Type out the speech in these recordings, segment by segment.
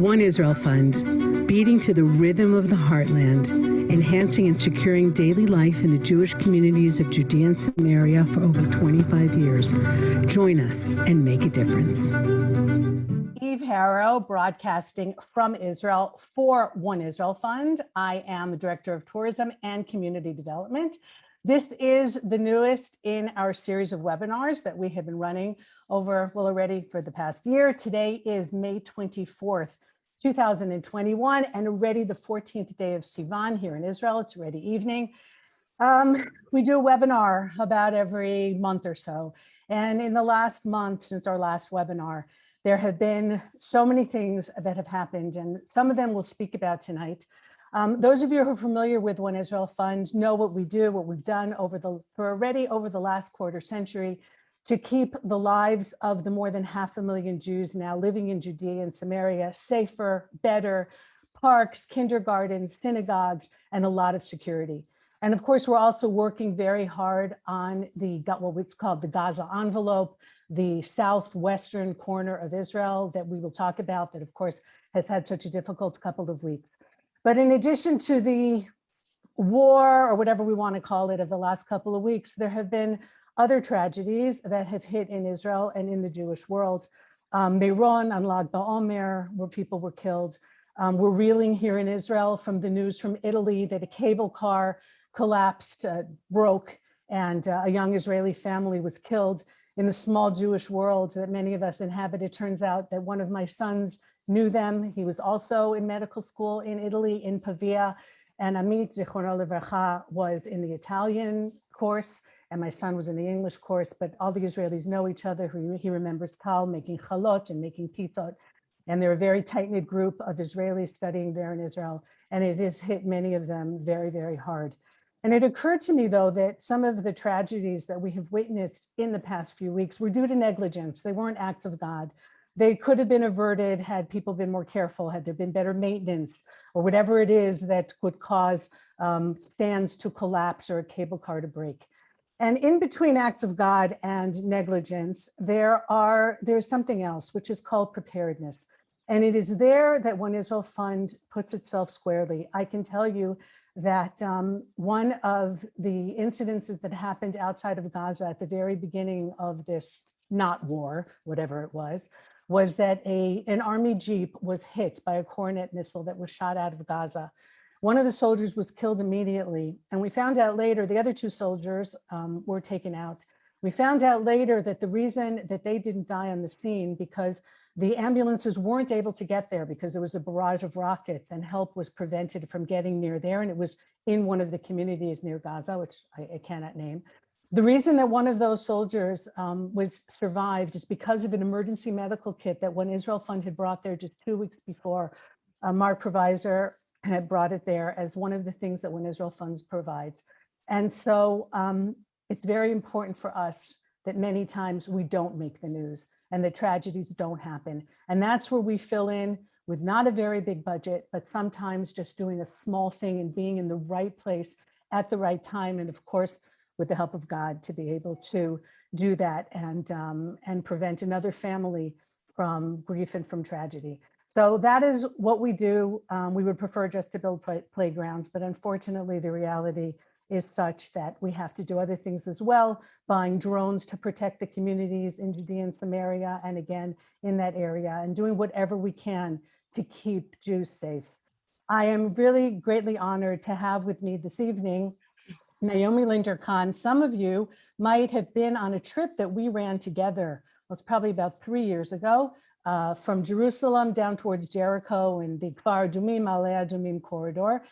One Israel Fund, beating to the rhythm of the heartland, enhancing and securing daily life in the Jewish communities of Judea and Samaria for over 25 years. Join us and make a difference. Harow, broadcasting from Israel for One Israel Fund. I am the Director of Tourism and Community Development. This is the newest in our series of webinars that we have been running over, well, already for the past year. Today is May 24th, 2021, and already the 14th day of Sivan here in Israel. It's already evening. We do a webinar about every month or so. And in the last month, since our last webinar, there have been so many things that have happened, and some of them we'll speak about tonight. Those of you who are familiar with One Israel Fund know what we do, what we've done over the last quarter century to keep the lives of the more than 500,000 Jews now living in Judea and Samaria safer, better, parks, kindergartens, synagogues, and a lot of security. And of course, we're also working very hard on what's called the Gaza envelope, the southwestern corner of Israel that we will talk about, that of course has had such a difficult couple of weeks. But in addition to the war, or whatever we want to call it, of the last couple of weeks, there have been other tragedies that have hit in Israel and in the Jewish world. Meron on Lag BaOmer, where people were killed. We're reeling here in Israel from the news from Italy that a cable car collapsed, broke, and a young Israeli family was killed. In the small Jewish world that many of us inhabit, it turns out that one of my sons knew them. He was also in medical school in Italy, in Pavia, and Amit, Zichrono Livracha, was in the Italian course, and my son was in the English course, but all the Israelis know each other. He remembers Tal making chalot and making pitot, and they're a very tight-knit group of Israelis studying there in Israel, and it has hit many of them very, very hard. And it occurred to me, though, that some of the tragedies that we have witnessed in the past few weeks were due to negligence. They weren't acts of God. They could have been averted had people been more careful, had there been better maintenance, or whatever it is that could cause stands to collapse or a cable car to break. And in between acts of God and negligence, there's something else, which is called preparedness. And it is there that One Israel Fund puts itself squarely. I can tell you that one of the incidences that happened outside of Gaza at the very beginning of this not war, whatever it was that an army jeep was hit by a Coronet missile that was shot out of Gaza. One of the soldiers was killed immediately, and we found out later the other two soldiers were taken out. We found out later that the reason that they didn't die on the scene because the ambulances weren't able to get there because there was a barrage of rockets and help was prevented from getting near there. And it was in one of the communities near Gaza, which I cannot name. The reason that one of those soldiers survived is because of an emergency medical kit that One Israel Fund had brought there just 2 weeks before. Mark Provisor had brought it there as one of the things that One Israel Funds provides. And so it's very important for us that many times we don't make the news and the tragedies don't happen. And that's where we fill in with not a very big budget, but sometimes just doing a small thing and being in the right place at the right time. And of course, with the help of God, to be able to do that and prevent another family from grief and from tragedy. So that is what we do. We would prefer just to build playgrounds, but unfortunately the reality is such that we have to do other things as well, buying drones to protect the communities in Judea and Samaria, and again, in that area, and doing whatever we can to keep Jews safe. I am really greatly honored to have with me this evening, Naomi, Linder, Kahn. Some of you might have been on a trip that we ran together. Well, it's probably about 3 years ago, from Jerusalem down towards Jericho in the Kfar Adumim, Alei Adumim corridor,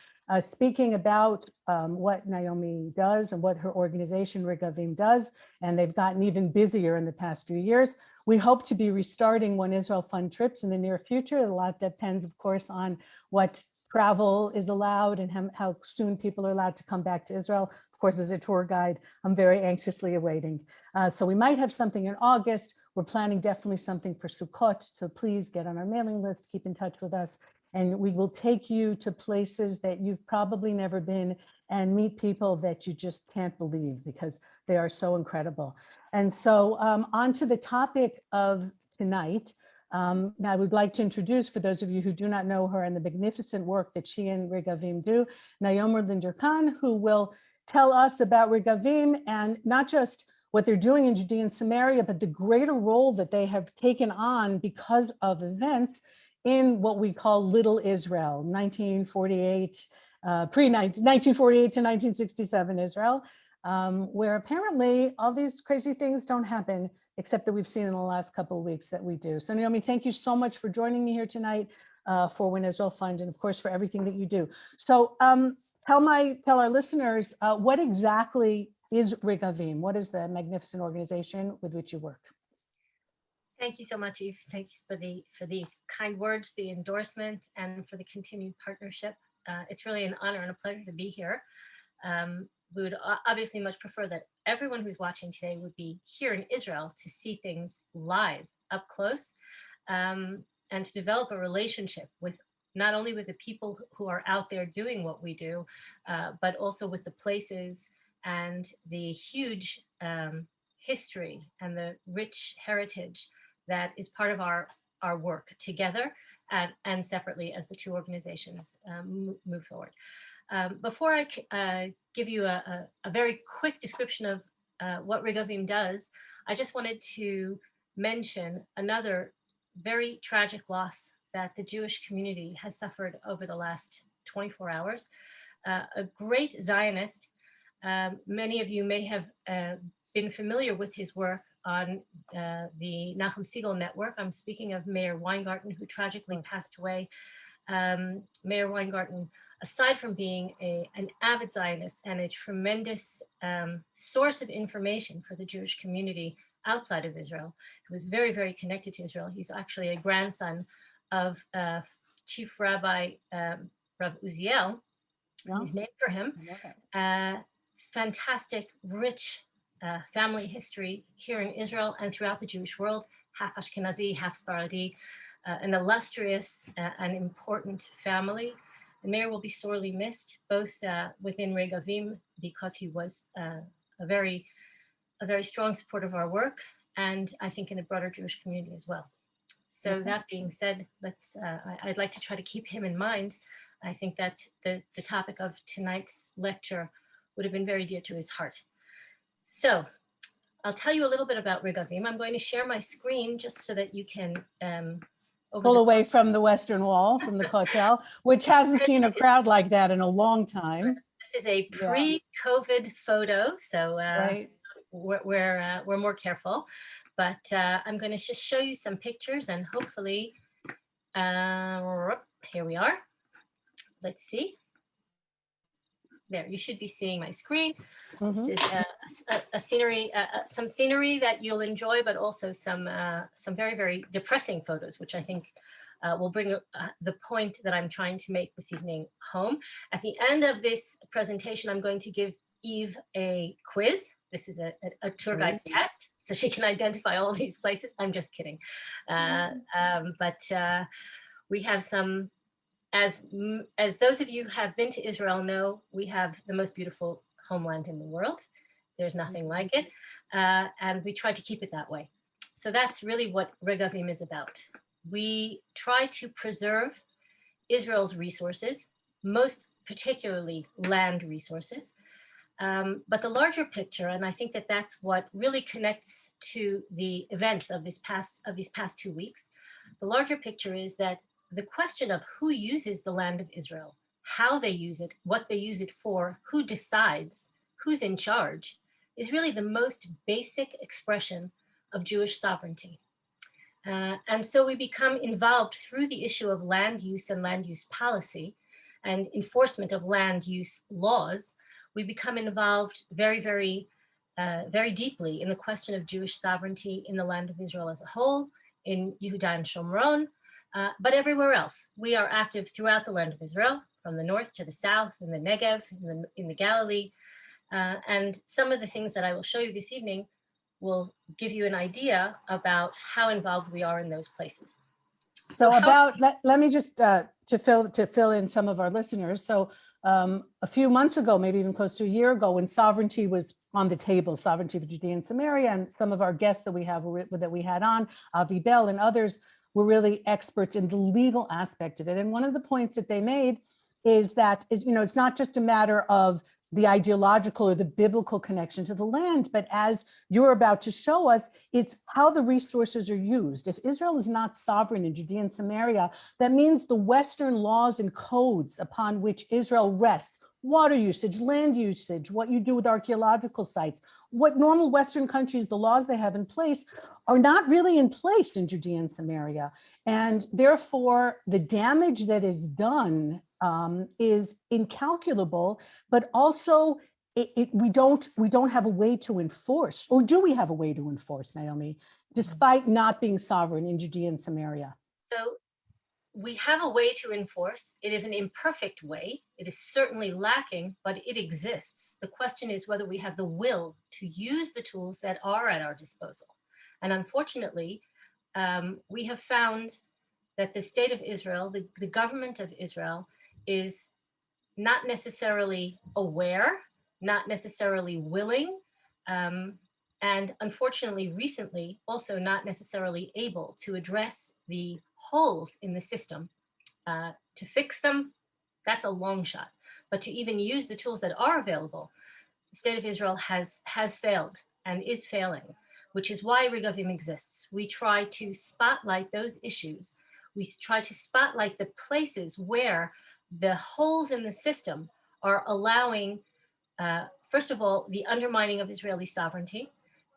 speaking about what Naomi does and what her organization Regavim does. And they've gotten even busier in the past few years. We hope to be restarting One Israel Fund trips in the near future. A lot depends, of course, on what travel is allowed and how soon people are allowed to come back to Israel. Of course, as a tour guide, I'm very anxiously awaiting. So we might have something in August. We're planning definitely something for Sukkot, so please get on our mailing list, keep in touch with us, and we will take you to places that you've probably never been and meet people that you just can't believe because they are so incredible. And so on to the topic of tonight. Now, I would like to introduce, for those of you who do not know her and the magnificent work that she and Regavim do, Naomi Linder Kahn, who will tell us about Regavim and not just what they're doing in Judea and Samaria, but the greater role that they have taken on because of events in what we call Little Israel, 1948, pre-1948 to 1967 Israel, where apparently all these crazy things don't happen, except that we've seen in the last couple of weeks that we do. So Naomi, thank you so much for joining me here tonight for One Israel Fund, and of course for everything that you do. So tell our listeners, what exactly is Regavim? What is the magnificent organization with which you work? Thank you so much, Eve. Thanks for the kind words, the endorsement, and for the continued partnership. It's really an honor and a pleasure to be here. We would obviously much prefer that everyone who's watching today would be here in Israel to see things live, up close, and to develop a relationship with not only with the people who are out there doing what we do, but also with the places and the huge history and the rich heritage that is part of our work together and separately as the two organizations move forward. Before I give you a very quick description of what Regavim does, I just wanted to mention another very tragic loss that the Jewish community has suffered over the last 24 hours. A great Zionist, many of you may have been familiar with his work on the Nachum Segal network. I'm speaking of Meir Weingarten, who tragically passed away. Meir Weingarten, aside from being an avid Zionist and a tremendous source of information for the Jewish community outside of Israel, he was very, very connected to Israel. He's actually a grandson of Chief Rabbi Rav Uziel. Yeah. He's named for him. Fantastic, rich family history here in Israel and throughout the Jewish world, half Ashkenazi, half Sephardi, an illustrious and important family. The Meir will be sorely missed, both within Regavim, because he was a very strong supporter of our work, and I think in the broader Jewish community as well. So that being said, I'd like to try to keep him in mind. I think that the topic of tonight's lecture would have been very dear to his heart. So I'll tell you a little bit about Regavim. I'm going to share my screen just so that you can pull away from the Western Wall, from the Kotel, which hasn't seen a crowd like that in a long time. This is a pre-COVID photo, so we're more careful. But I'm going to just show you some pictures, and hopefully, here we are. Let's see. There, you should be seeing my screen. This is a scenery, some scenery that you'll enjoy, but also some very, very depressing photos, which I think will bring the point that I'm trying to make this evening home. At the end of this presentation, I'm going to give Eve a quiz. This is a tour guide's test, so she can identify all these places. I'm just kidding. But we have some. As those of you who have been to Israel know, we have the most beautiful homeland in the world. There's nothing like it. And we try to keep it that way. So that's really what Regavim is about. We try to preserve Israel's resources, most particularly land resources. But the larger picture, and I think that that's what really connects to the events of these past 2 weeks. The larger picture is that the question of who uses the land of Israel, how they use it, what they use it for, who decides, who's in charge, is really the most basic expression of Jewish sovereignty. And so we become involved through the issue of land use and land use policy and enforcement of land use laws. We become involved very, very, very deeply in the question of Jewish sovereignty in the land of Israel as a whole, in Yehuda and Shomron, but everywhere else. We are active throughout the land of Israel, from the north to the south, in the Negev, in the Galilee. And some of the things that I will show you this evening will give you an idea about how involved we are in those places. So let me just, to fill in some of our listeners. So a few months ago, maybe even close to a year ago, when sovereignty was on the table, sovereignty of Judea and Samaria, and some of our guests that we had on, Avi Bell and others, were really experts in the legal aspect of it. And one of the points that they made is that, it's not just a matter of the ideological or the biblical connection to the land, but as you're about to show us, it's how the resources are used. If Israel is not sovereign in Judea and Samaria, that means the Western laws and codes upon which Israel rests, water usage, land usage, what you do with archaeological sites, what normal Western countries, the laws they have in place, are not really in place in Judea and Samaria. And therefore, the damage that is done is incalculable, but also we don't have a way to enforce, or do we have a way to enforce, Naomi, despite not being sovereign in Judea and Samaria? So we have a way to enforce. It is an imperfect way. It is certainly lacking, but it exists. The question is whether we have the will to use the tools that are at our disposal. And unfortunately, we have found that the state of Israel, the government of Israel, is not necessarily aware, not necessarily willing, and unfortunately, recently, also not necessarily able to address the holes in the system. To fix them, that's a long shot. But to even use the tools that are available, the state of Israel has failed and is failing, which is why Regavim exists. We try to spotlight those issues. We try to spotlight the places where the holes in the system are allowing, first of all, the undermining of Israeli sovereignty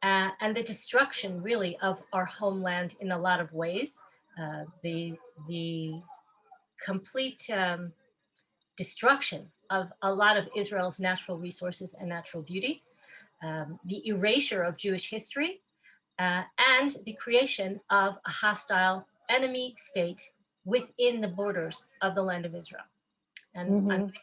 and the destruction, really, of our homeland in a lot of ways. The complete destruction of a lot of Israel's natural resources and natural beauty, the erasure of Jewish history, and the creation of a hostile enemy state within the borders of the land of Israel. And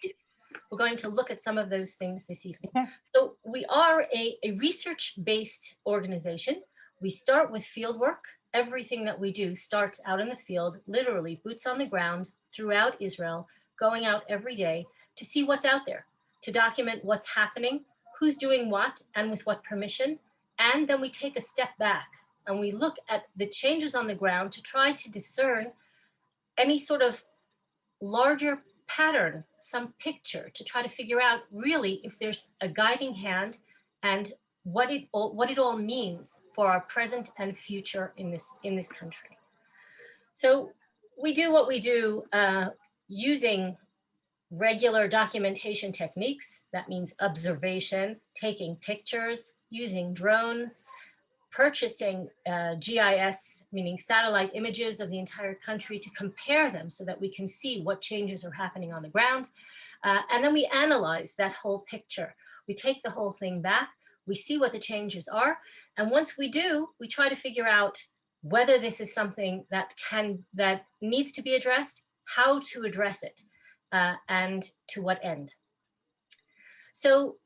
we're going to look at some of those things this evening. Okay. So we are a research-based organization. We start with field work. Everything that we do starts out in the field, literally boots on the ground throughout Israel, going out every day to see what's out there, to document what's happening, who's doing what, and with what permission. And then we take a step back and we look at the changes on the ground to try to discern any sort of larger pattern, some picture, to try to figure out really if there's a guiding hand and what it all means for our present and future in this country. So we do what we do using regular documentation techniques. That means observation, taking pictures, using drones, purchasing GIS, meaning satellite images of the entire country to compare them so that we can see what changes are happening on the ground. And then we analyze that whole picture. We take the whole thing back, we see what the changes are. And once we do, we try to figure out whether this is something that needs to be addressed, how to address it, and to what end. So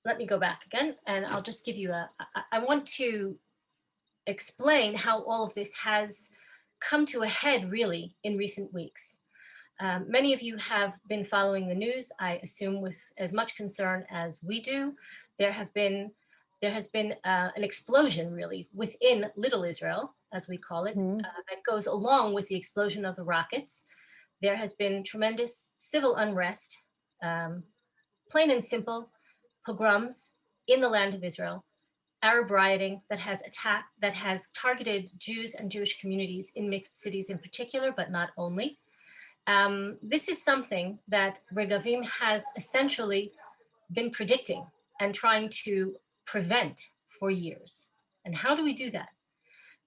let me go back again, and I'll just give you I want to explain how all of this has come to a head really in recent weeks. Many of you have been following the news, I assume with as much concern as we do. There has been an explosion really within Little Israel, as we call it, that goes along with the explosion of the rockets. There has been tremendous civil unrest, plain and simple, pogroms in the land of Israel, Arab rioting that has targeted Jews and Jewish communities in mixed cities in particular, but not only. This is something that Regavim has essentially been predicting and trying to prevent for years. And how do we do that?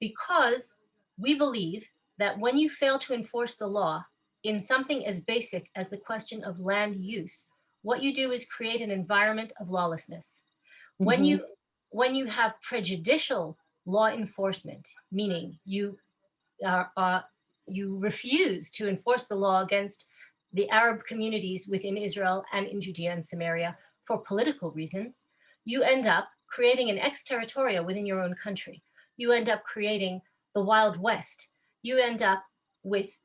Because we believe that when you fail to enforce the law in something as basic as the question of land use, what you do is create an environment of lawlessness. When you have prejudicial law enforcement, meaning you refuse to enforce the law against the Arab communities within Israel and in Judea and Samaria for political reasons, you end up creating an ex-territoria within your own country. You end up creating the Wild West. You end up with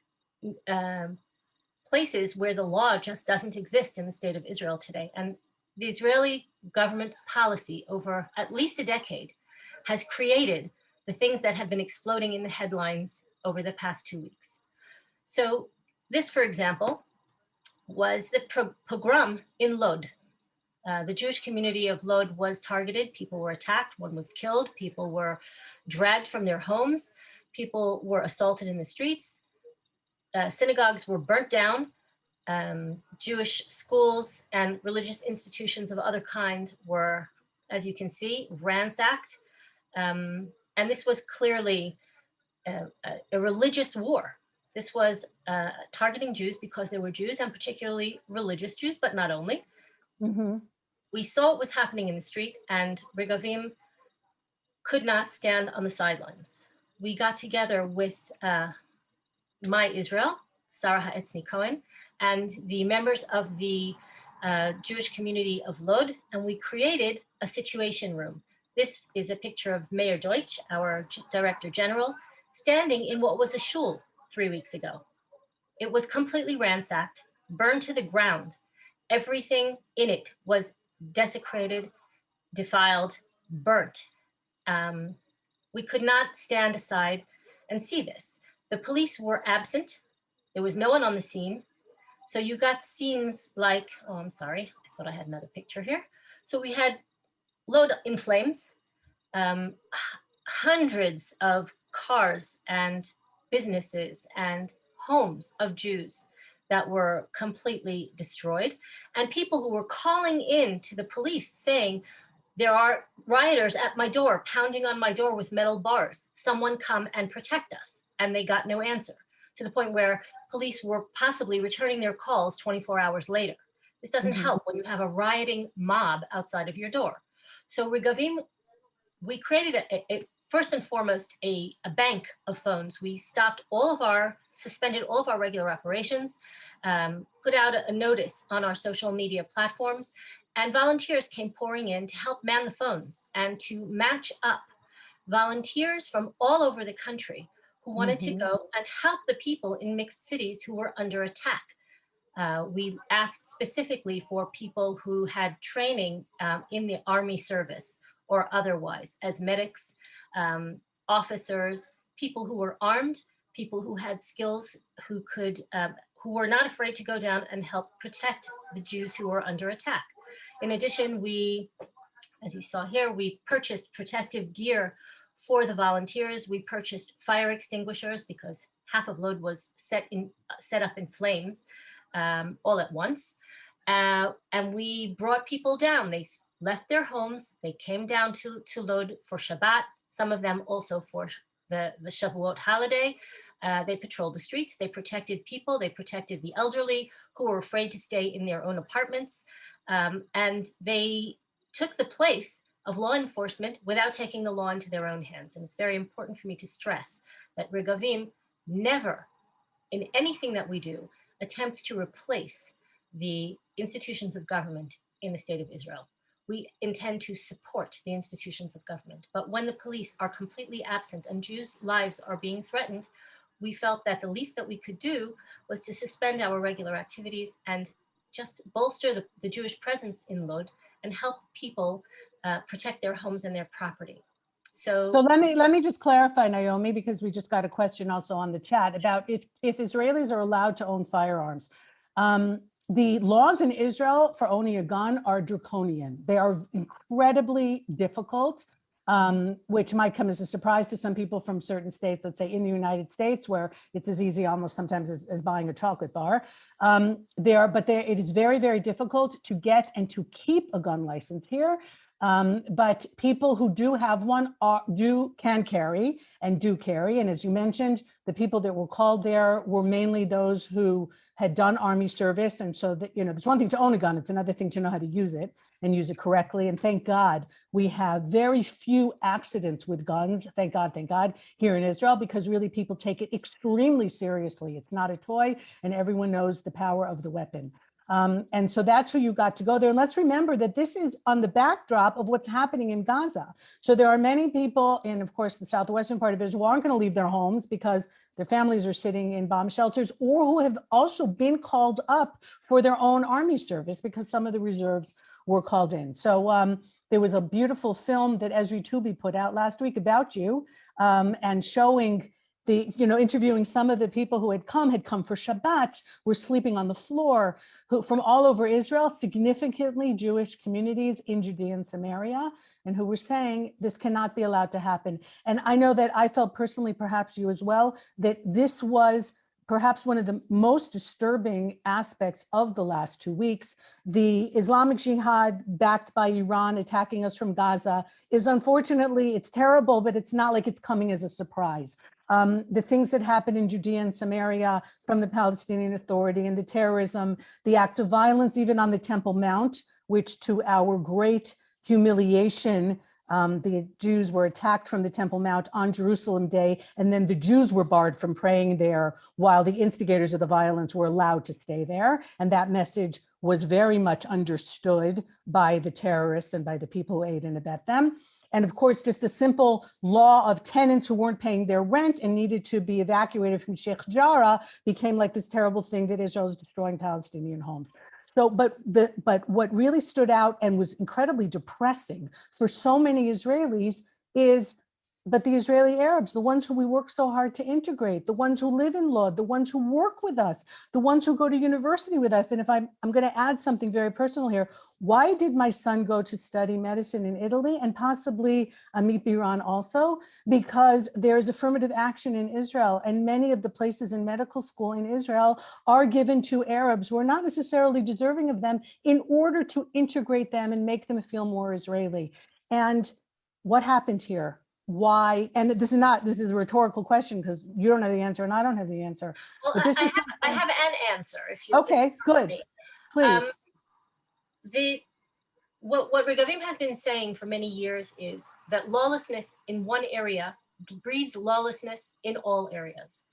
places where the law just doesn't exist in the state of Israel today. And the Israeli government's policy over at least a decade has created the things that have been exploding in the headlines over the past 2 weeks. So this, for example, was the pogrom in Lod. The Jewish community of Lod was targeted. People were attacked. One was killed. People were dragged from their homes. People were assaulted in the streets. Synagogues were burnt down. Jewish schools and religious institutions of other kind were, as you can see, ransacked. And this was clearly a religious war. This was targeting Jews because they were Jews, and particularly religious Jews, but not only. Mm-hmm. We saw what was happening in the street, and Regavim could not stand on the sidelines. We got together with My Israel, Sarah Ha'etzni Cohen, and the members of the Jewish community of Lod, and we created a situation room. This is a picture of Mayor Deutsch, our Director General, standing in what was a shul 3 weeks ago. It was completely ransacked, burned to the ground. Everything in it was desecrated, defiled, burnt. We could not stand aside and see this. The police were absent. There was no one on the scene. So you got scenes like, oh, I'm sorry, I thought I had another picture here. So we had Lod in flames, hundreds of cars and businesses and homes of Jews that were completely destroyed, and people who were calling in to the police saying, there are rioters at my door, pounding on my door with metal bars. Someone come and protect us. And they got no answer, to the point where police were possibly returning their calls 24 hours later. This doesn't help when you have a rioting mob outside of your door. So Regavim, we created first and foremost, a bank of phones. We suspended all of our regular operations, put out a notice on our social media platforms, and volunteers came pouring in to help man the phones and to match up volunteers from all over the country who wanted to go and help the people in mixed cities who were under attack. We asked specifically for people who had training in the army service or otherwise, as medics, officers, people who were armed, people who had skills, who were not afraid to go down and help protect the Jews who were under attack. In addition, we, as you saw here, we purchased protective gear for the volunteers. We purchased fire extinguishers because half of Lod was set up in flames all at once. And we brought people down. They left their homes. They came down to Lod for Shabbat, some of them also for the Shavuot holiday. They patrolled the streets. They protected people. They protected the elderly who were afraid to stay in their own apartments. And they took the place of law enforcement without taking the law into their own hands. And it's very important for me to stress that Regavim never, in anything that we do, attempts to replace the institutions of government in the state of Israel. We intend to support the institutions of government. But when the police are completely absent and Jews' lives are being threatened, we felt that the least that we could do was to suspend our regular activities and just bolster the Jewish presence in Lod and help people protect their homes and their property. So let me just clarify, Naomi, because we just got a question also on the chat about if Israelis are allowed to own firearms. The laws in Israel for owning a gun are draconian. They are incredibly difficult, which might come as a surprise to some people from certain states, let's say in the United States, where it's as easy almost sometimes as buying a chocolate bar. It is very, very difficult to get and to keep a gun license here. But people who do have one can carry and do carry. And as you mentioned, the people that were called there were mainly those who had done army service. And so that, there's one thing to own a gun. It's another thing to know how to use it and use it correctly. And thank God we have very few accidents with guns. Thank God here in Israel, because really people take it extremely seriously. It's not a toy and everyone knows the power of the weapon. And so that's who you got to go there. And let's remember that this is on the backdrop of what's happening in Gaza. So there are many people in, of course, the southwestern part of Israel who aren't going to leave their homes because their families are sitting in bomb shelters, or who have also been called up for their own army service because some of the reserves were called in. So there was a beautiful film that Esri Tubi put out last week about you and showing interviewing some of the people who had come for Shabbat, were sleeping on the floor, who from all over Israel, significantly Jewish communities in Judea and Samaria, and who were saying this cannot be allowed to happen. And I know that I felt personally, perhaps you as well, that this was perhaps one of the most disturbing aspects of the last 2 weeks. The Islamic Jihad, backed by Iran, attacking us from Gaza is, unfortunately, it's terrible, but it's not like it's coming as a surprise. The things that happened in Judea and Samaria from the Palestinian Authority, and the terrorism, the acts of violence, even on the Temple Mount, which to our great humiliation, the Jews were attacked from the Temple Mount on Jerusalem Day, and then the Jews were barred from praying there while the instigators of the violence were allowed to stay there. And that message was very much understood by the terrorists and by the people who aid and abet them. And of course, just the simple law of tenants who weren't paying their rent and needed to be evacuated from Sheikh Jarrah became like this terrible thing that Israel is destroying Palestinian homes. So, but what really stood out and was incredibly depressing for so many Israelis is, but the Israeli Arabs, the ones who we work so hard to integrate, the ones who live in Lod, the ones who work with us, the ones who go to university with us. And if I'm going to add something very personal here, why did my son go to study medicine in Italy and possibly Amit Biran also? Because there is affirmative action in Israel, and many of the places in medical school in Israel are given to Arabs who are not necessarily deserving of them in order to integrate them and make them feel more Israeli. And what happened here? Why? And this is a rhetorical question because you don't have the answer and I don't have the answer. Well, but this I have an answer. If you okay, good. Please. What Regavim has been saying for many years is that lawlessness in one area breeds lawlessness in all areas.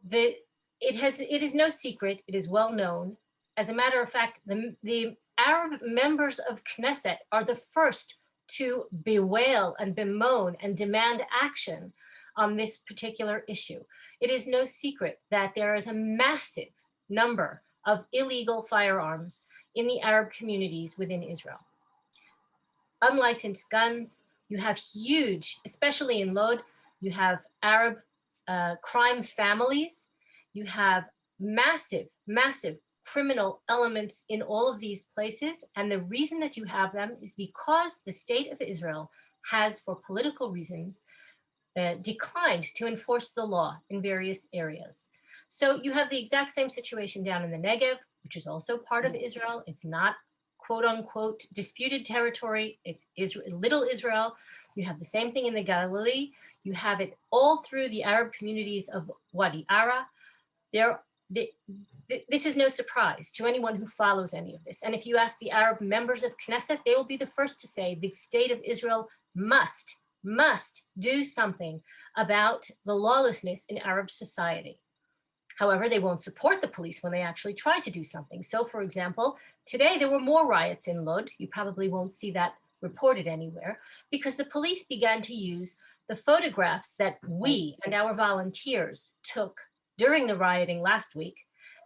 It is no secret. It is well known. As a matter of fact, the Arab members of Knesset are the first to bewail and bemoan and demand action on this particular issue. It is no secret that there is a massive number of illegal firearms in the Arab communities within Israel. Unlicensed guns, you have huge, especially in Lod, you have Arab crime families, you have massive criminal elements in all of these places. And the reason that you have them is because the state of Israel has, for political reasons, declined to enforce the law in various areas. So you have the exact same situation down in the Negev, which is also part of Israel. It's not quote unquote disputed territory. It's little Israel. You have the same thing in the Galilee. You have it all through the Arab communities of Wadi Ara. This is no surprise to anyone who follows any of this. And if you ask the Arab members of Knesset, they will be the first to say the state of Israel must do something about the lawlessness in Arab society. However, they won't support the police when they actually try to do something. So, for example, today there were more riots in Lod. You probably won't see that reported anywhere because the police began to use the photographs that we and our volunteers took during the rioting last week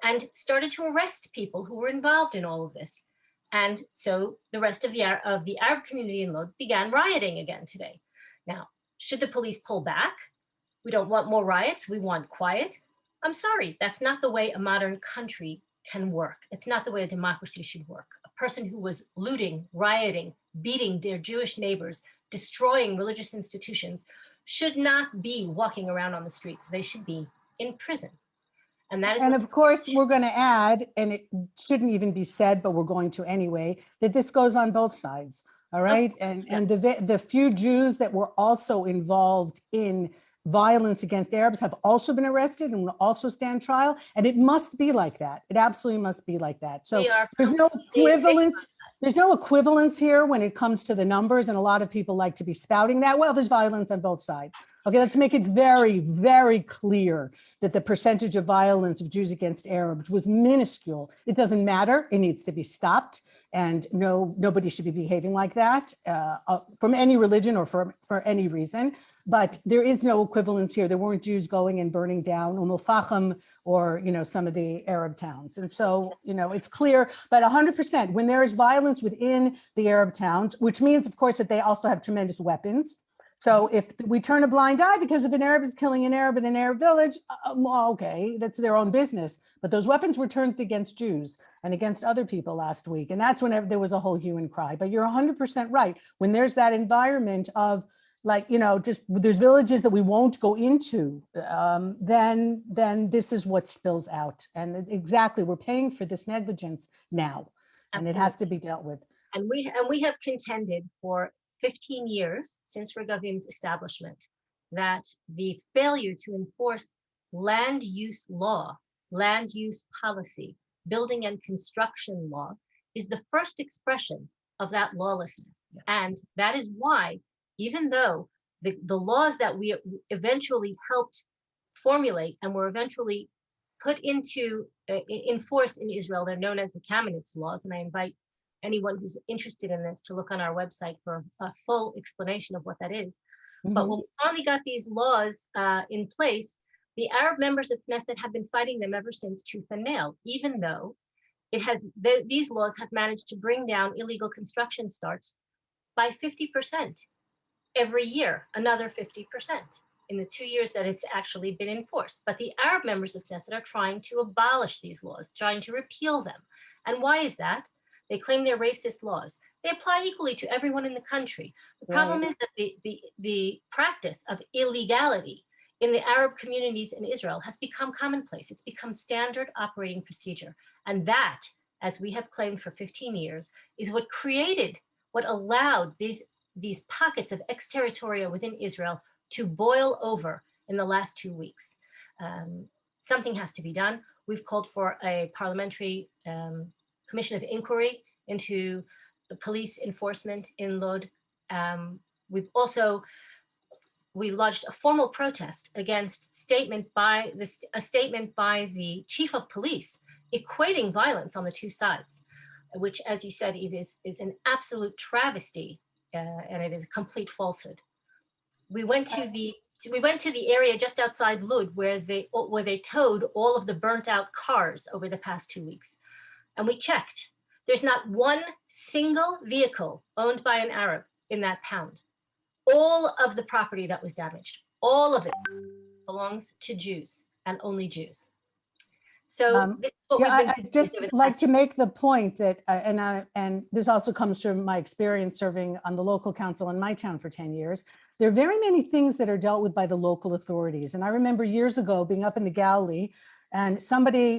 and started to arrest people who were involved in all of this. And so the rest of the Arab community in Lod began rioting again today. Now, should the police pull back? We don't want more riots. We want quiet. I'm sorry, that's not the way a modern country can work. It's not the way a democracy should work. A person who was looting, rioting, beating their Jewish neighbors, destroying religious institutions should not be walking around on the streets. They should be in prison. And that is, and of course, we're going to add, and it shouldn't even be said, but we're going to anyway, that this goes on both sides. All right. And the few Jews that were also involved in violence against Arabs have also been arrested and will also stand trial. And it must be like that. It absolutely must be like that. So there's no equivalence. There's no equivalence here when it comes to the numbers. And a lot of people like to be spouting that. Well, there's violence on both sides. Okay, let's make it very, very clear that the percentage of violence of Jews against Arabs was minuscule. It doesn't matter. It needs to be stopped. And nobody should be behaving like that from any religion or for any reason. But there is no equivalence here. There weren't Jews going and burning down Fahim or, some of the Arab towns. And so, it's clear, but 100%, when there is violence within the Arab towns, which means, of course, that they also have tremendous weapons. So if we turn a blind eye because if an Arab is killing an Arab in an Arab village, well, okay, that's their own business. But those weapons were turned against Jews and against other people last week. And that's when there was a whole hue and cry. But you're 100% right. When there's that environment of like, just there's villages that we won't go into, then this is what spills out. And exactly, we're paying for this negligence now. And Absolutely. it has to be dealt with. And we have contended for 15 years since Regavim's establishment that the failure to enforce land use law, land use policy, building and construction law is the first expression of that lawlessness. Yeah. And that is why, even though the laws that we eventually helped formulate and were eventually put into in force in Israel, they're known as the Kamenetz laws, and I invite anyone who's interested in this to look on our website for a full explanation of what that is. Mm-hmm. But when we finally got these laws in place, the Arab members of Knesset have been fighting them ever since tooth and nail, even though these laws have managed to bring down illegal construction starts by 50% every year, another 50% in the 2 years that it's actually been enforced. But the Arab members of Knesset are trying to abolish these laws, trying to repeal them. And why is that? They claim they're racist laws. They apply equally to everyone in the country. The problem is that the practice of illegality in the Arab communities in Israel has become commonplace. It's become standard operating procedure. And that, as we have claimed for 15 years, is what allowed these pockets of exterritoria within Israel to boil over in the last 2 weeks. Something has to be done. We've called for a parliamentary commission of inquiry into the police enforcement in Lod. We lodged a formal protest against a statement by the chief of police equating violence on the two sides, which, as you said, Eve, is an absolute travesty, and it is a complete falsehood. We went to the area just outside Lod where they towed all of the burnt out cars over the past 2 weeks, and we checked. There's not one single vehicle owned by an Arab in that pound. All of the property that was damaged, all of it belongs to Jews and only Jews. So this is what I just like to make the point that, and this also comes from my experience serving on the local council in my town for 10 years. There are very many things that are dealt with by the local authorities. And I remember years ago being up in the Galilee, and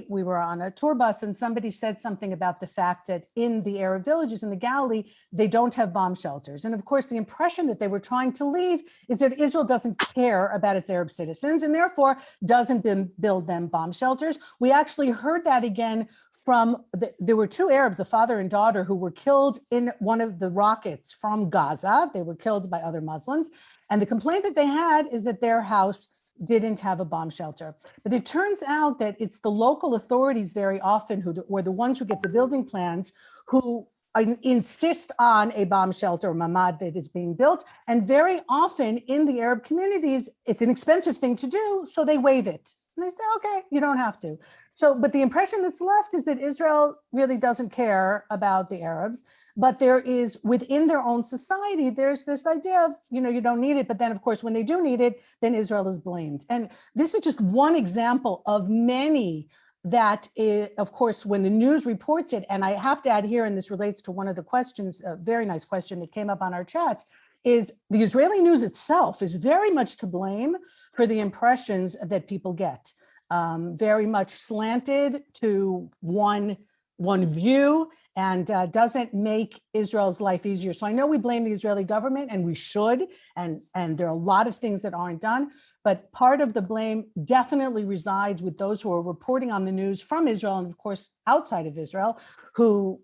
we were on a tour bus, and somebody said something about the fact that in the Arab villages in the Galilee, they don't have bomb shelters. And of course, the impression that they were trying to leave is that Israel doesn't care about its Arab citizens and therefore doesn't build them bomb shelters. We actually heard that again from, there were two Arabs, a father and daughter, who were killed in one of the rockets from Gaza. They were killed by other Muslims. And the complaint that they had is that their house didn't have a bomb shelter. But it turns out that it's the local authorities very often who were the ones who get the building plans who insist on a bomb shelter or mamad that is being built. And very often in the Arab communities, it's an expensive thing to do, so they waive it. And they say, okay, you don't have to. So, but the impression that's left is that Israel really doesn't care about the Arabs, but there is, within their own society, there's this idea of, you don't need it. But then, of course, when they do need it, then Israel is blamed. And this is just one example of many that, of course, when the news reports it, and I have to add here, and this relates to one of the questions, a very nice question that came up on our chat, is the Israeli news itself is very much to blame for the impressions that people get. Very much slanted to one view, and doesn't make Israel's life easier. So I know we blame the Israeli government, and we should, and there are a lot of things that aren't done, but part of the blame definitely resides with those who are reporting on the news from Israel, and of course outside of Israel, who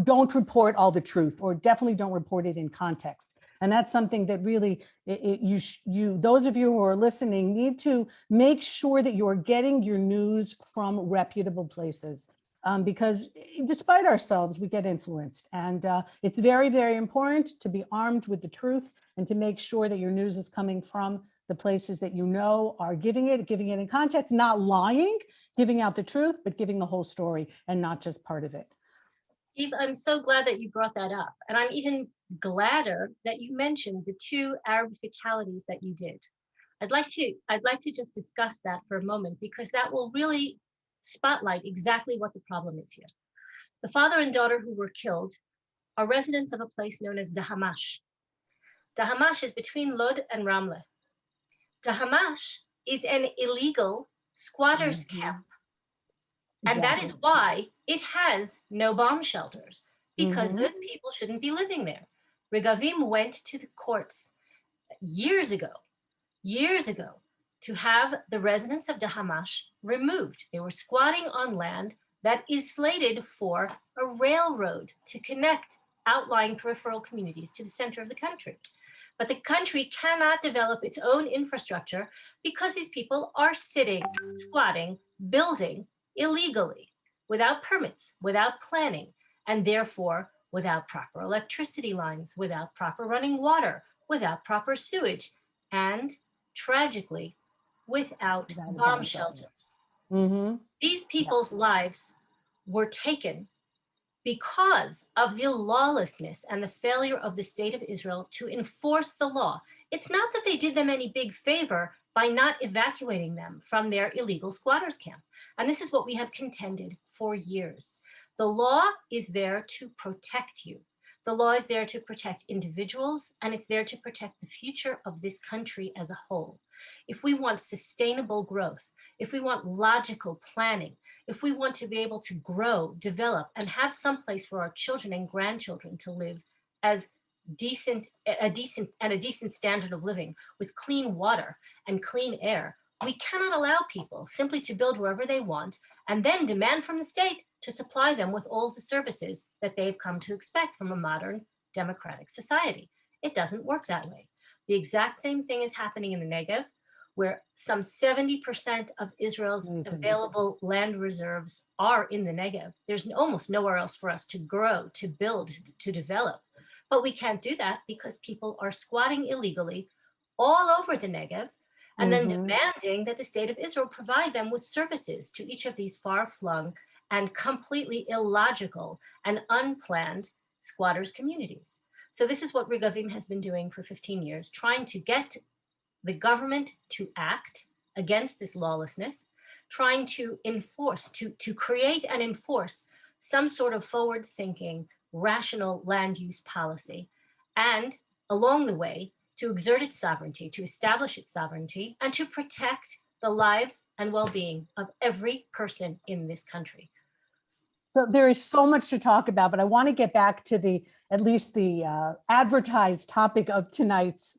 don't report all the truth, or definitely don't report it in context. And that's something that really, those of you who are listening need to make sure that you are getting your news from reputable places. Because despite ourselves, we get influenced. And it's very, very important to be armed with the truth and to make sure that your news is coming from the places that are giving it in context, not lying, giving out the truth, but giving the whole story and not just part of it. Eve, I'm so glad that you brought that up. And I'm even gladder that you mentioned the 2 Arab fatalities that you did. I'd like to just discuss that for a moment, because that will really spotlight exactly what the problem is here. The father and daughter who were killed are residents of a place known as Dahamash. Dahamash is between Lod and Ramleh. Dahamash is an illegal squatters camp. And that is why it has no bomb shelters, because those people shouldn't be living there. Regavim went to the courts years ago, to have the residents of Dahamash removed. They were squatting on land that is slated for a railroad to connect outlying peripheral communities to the center of the country. But the country cannot develop its own infrastructure because these people are sitting, squatting, building illegally, without permits, without planning, and therefore without proper electricity lines, without proper running water, without proper sewage, and tragically, without bomb shelters. These people's lives were taken because of the lawlessness and the failure of the state of Israel to enforce the law. It's not that they did them any big favor by not evacuating them from their illegal squatters camp. And this is what we have contended for years. The law is there to protect you. The law is there to protect individuals, and it's there to protect the future of this country as a whole. If we want sustainable growth, if we want logical planning, if we want to be able to grow, develop, and have some place for our children and grandchildren to live as a decent standard of living with clean water and clean air, we cannot allow people simply to build wherever they want and then demand from the state to supply them with all the services that they've come to expect from a modern democratic society. It doesn't work that way. The exact same thing is happening in the Negev, where some 70% of Israel's available land reserves are in the Negev. There's almost nowhere else for us to grow, to build, to develop. But we can't do that because people are squatting illegally all over the Negev, and then demanding that the state of Israel provide them with services to each of these far-flung and completely illogical and unplanned squatters' communities. So this is what Regavim has been doing for 15 years, trying to get the government to act against this lawlessness, trying to enforce, to create and enforce some sort of forward-thinking, rational land use policy, and along the way, to exert its sovereignty, to establish its sovereignty, and to protect the lives and well-being of every person in this country. So there is so much to talk about, but I want to get back to at least the advertised topic of tonight's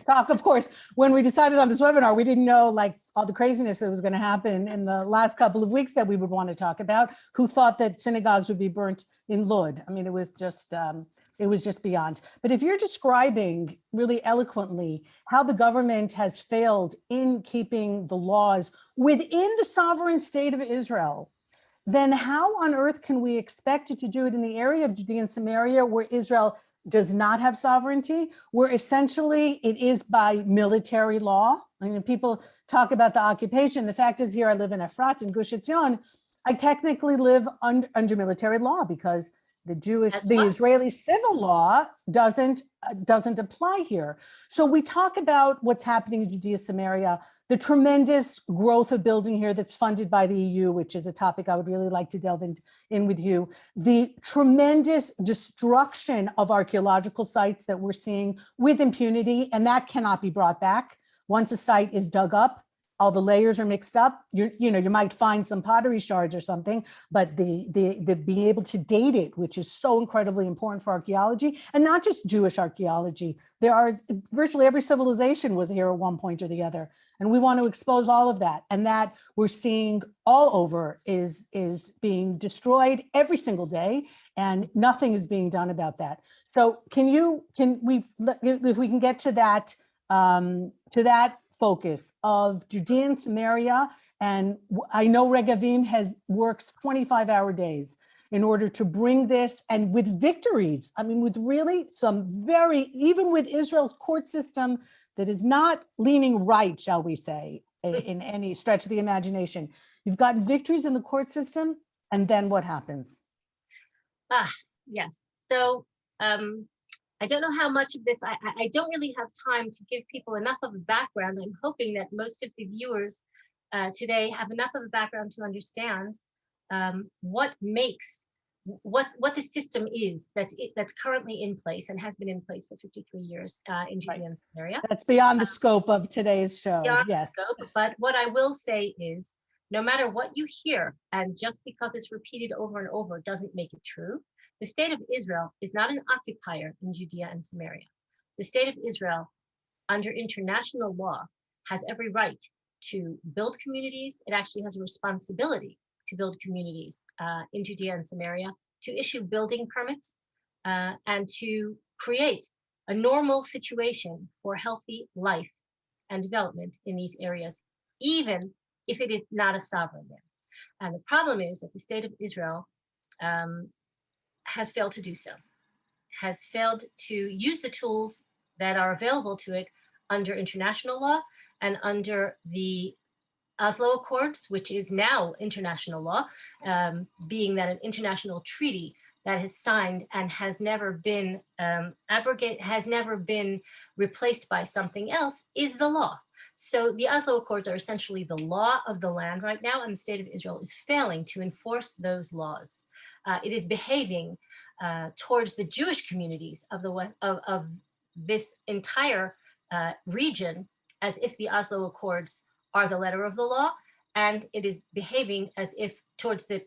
talk. Of course, when we decided on this webinar, we didn't know like all the craziness that was going to happen in the last couple of weeks that we would want to talk about. Who thought that synagogues would be burnt in Lod? I mean, it was just beyond. But if you're describing really eloquently how the government has failed in keeping the laws within the sovereign state of Israel, then how on earth can we expect it to do it in the area of Judea and Samaria where Israel does not have sovereignty, where essentially it is by military law? I mean, people talk about the occupation. The fact is here I live in Efrat in Gush Etzion. I technically live under military law because the Israeli civil law doesn't apply here. So we talk about what's happening in Judea, Samaria, the tremendous growth of building here that's funded by the EU, which is a topic I would really like to delve in with you, the tremendous destruction of archaeological sites that we're seeing with impunity, and that cannot be brought back. Once a site is dug up, all the layers are mixed up. You might find some pottery shards or something, but the being able to date it, which is so incredibly important for archaeology, and not just Jewish archaeology. Virtually every civilization was here at one point or the other, and we want to expose all of that. And that we're seeing all over is being destroyed every single day, and nothing is being done about that. So if we can get to that focus of Judea and Samaria, and I know Regavim works 25-hour days in order to bring this, and with victories. I mean, with really even with Israel's court system that is not leaning right, shall we say, in any stretch of the imagination. You've gotten victories in the court system, and then what happens? Yes. So I don't know how much of this, I don't really have time to give people enough of a background. I'm hoping that most of the viewers today have enough of a background to understand what the system is that's currently in place and has been in place for 53 years in Judea and Samaria. That's beyond the scope of today's show. Beyond Yes. the scope, but what I will say is, no matter what you hear, and just because it's repeated over and over doesn't make it true, the state of Israel is not an occupier in Judea and Samaria. The state of Israel, under international law, has every right to build communities. It actually has a responsibility to build communities in Judea and Samaria, to issue building permits, and to create a normal situation for healthy life and development in these areas, even if it is not a sovereign land. And the problem is that the state of Israel has failed to do so, has failed to use the tools that are available to it under international law and under the Oslo Accords, which is now international law, being that an international treaty that is signed and has never been has never been replaced by something else, is the law. So the Oslo Accords are essentially the law of the land right now, and the state of Israel is failing to enforce those laws. It is behaving towards the Jewish communities of this entire region as if the Oslo Accords are the letter of the law, and it is behaving as if towards the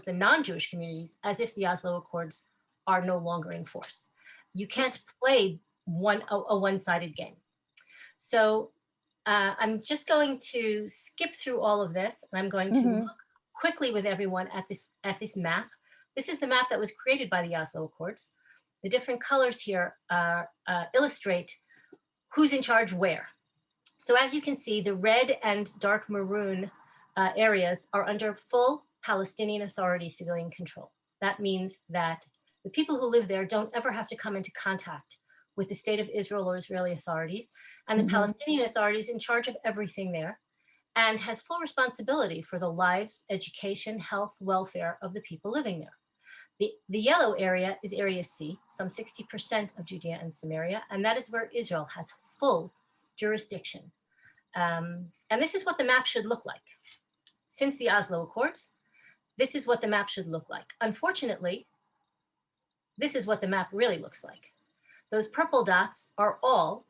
non-Jewish communities as if the Oslo Accords are no longer in force. You can't play a one-sided game. So I'm just going to skip through all of this, and I'm going to look quickly with everyone at this map. This is the map that was created by the Oslo Accords. The different colors here illustrate who's in charge where. So as you can see, the red and dark maroon areas are under full Palestinian Authority civilian control. That means that the people who live there don't ever have to come into contact with the state of Israel or Israeli authorities, and the Palestinian Authority is in charge of everything there and has full responsibility for the lives, education, health, welfare of the people living there. The yellow area is Area C, some 60% of Judea and Samaria, and that is where Israel has full jurisdiction. And this is what the map should look like. Since the Oslo Accords, this is what the map should look like. Unfortunately, this is what the map really looks like. Those purple dots are all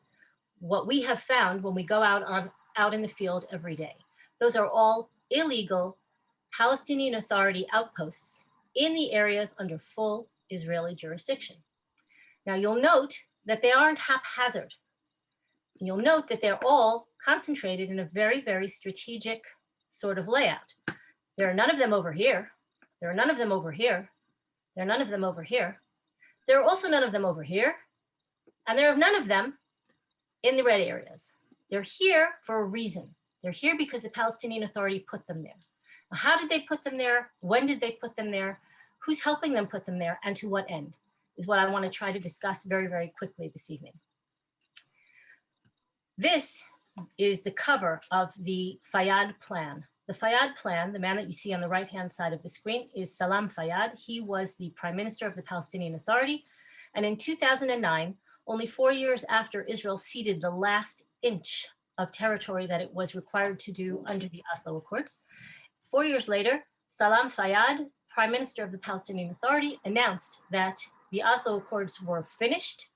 what we have found when we go out in the field every day. Those are all illegal Palestinian Authority outposts in the areas under full Israeli jurisdiction. Now you'll note that they aren't haphazard. You'll note that they're all concentrated in a very, very strategic sort of layout. There are none of them over here. There are none of them over here. There are none of them over here. There are also none of them over here. And there are none of them in the red areas. They're here for a reason. They're here because the Palestinian Authority put them there. Now, how did they put them there? When did they put them there? Who's helping them put them there, and to what end is what I want to try to discuss very, very quickly this evening. This is the cover of the Fayyad plan. The Fayyad plan, the man that you see on the right-hand side of the screen, is Salam Fayyad. He was the Prime Minister of the Palestinian Authority. And in 2009, only 4 years after Israel ceded the last inch of territory that it was required to do under the Oslo Accords, 4 years later, Salam Fayyad, Prime Minister of the Palestinian Authority, announced that the Oslo Accords were finished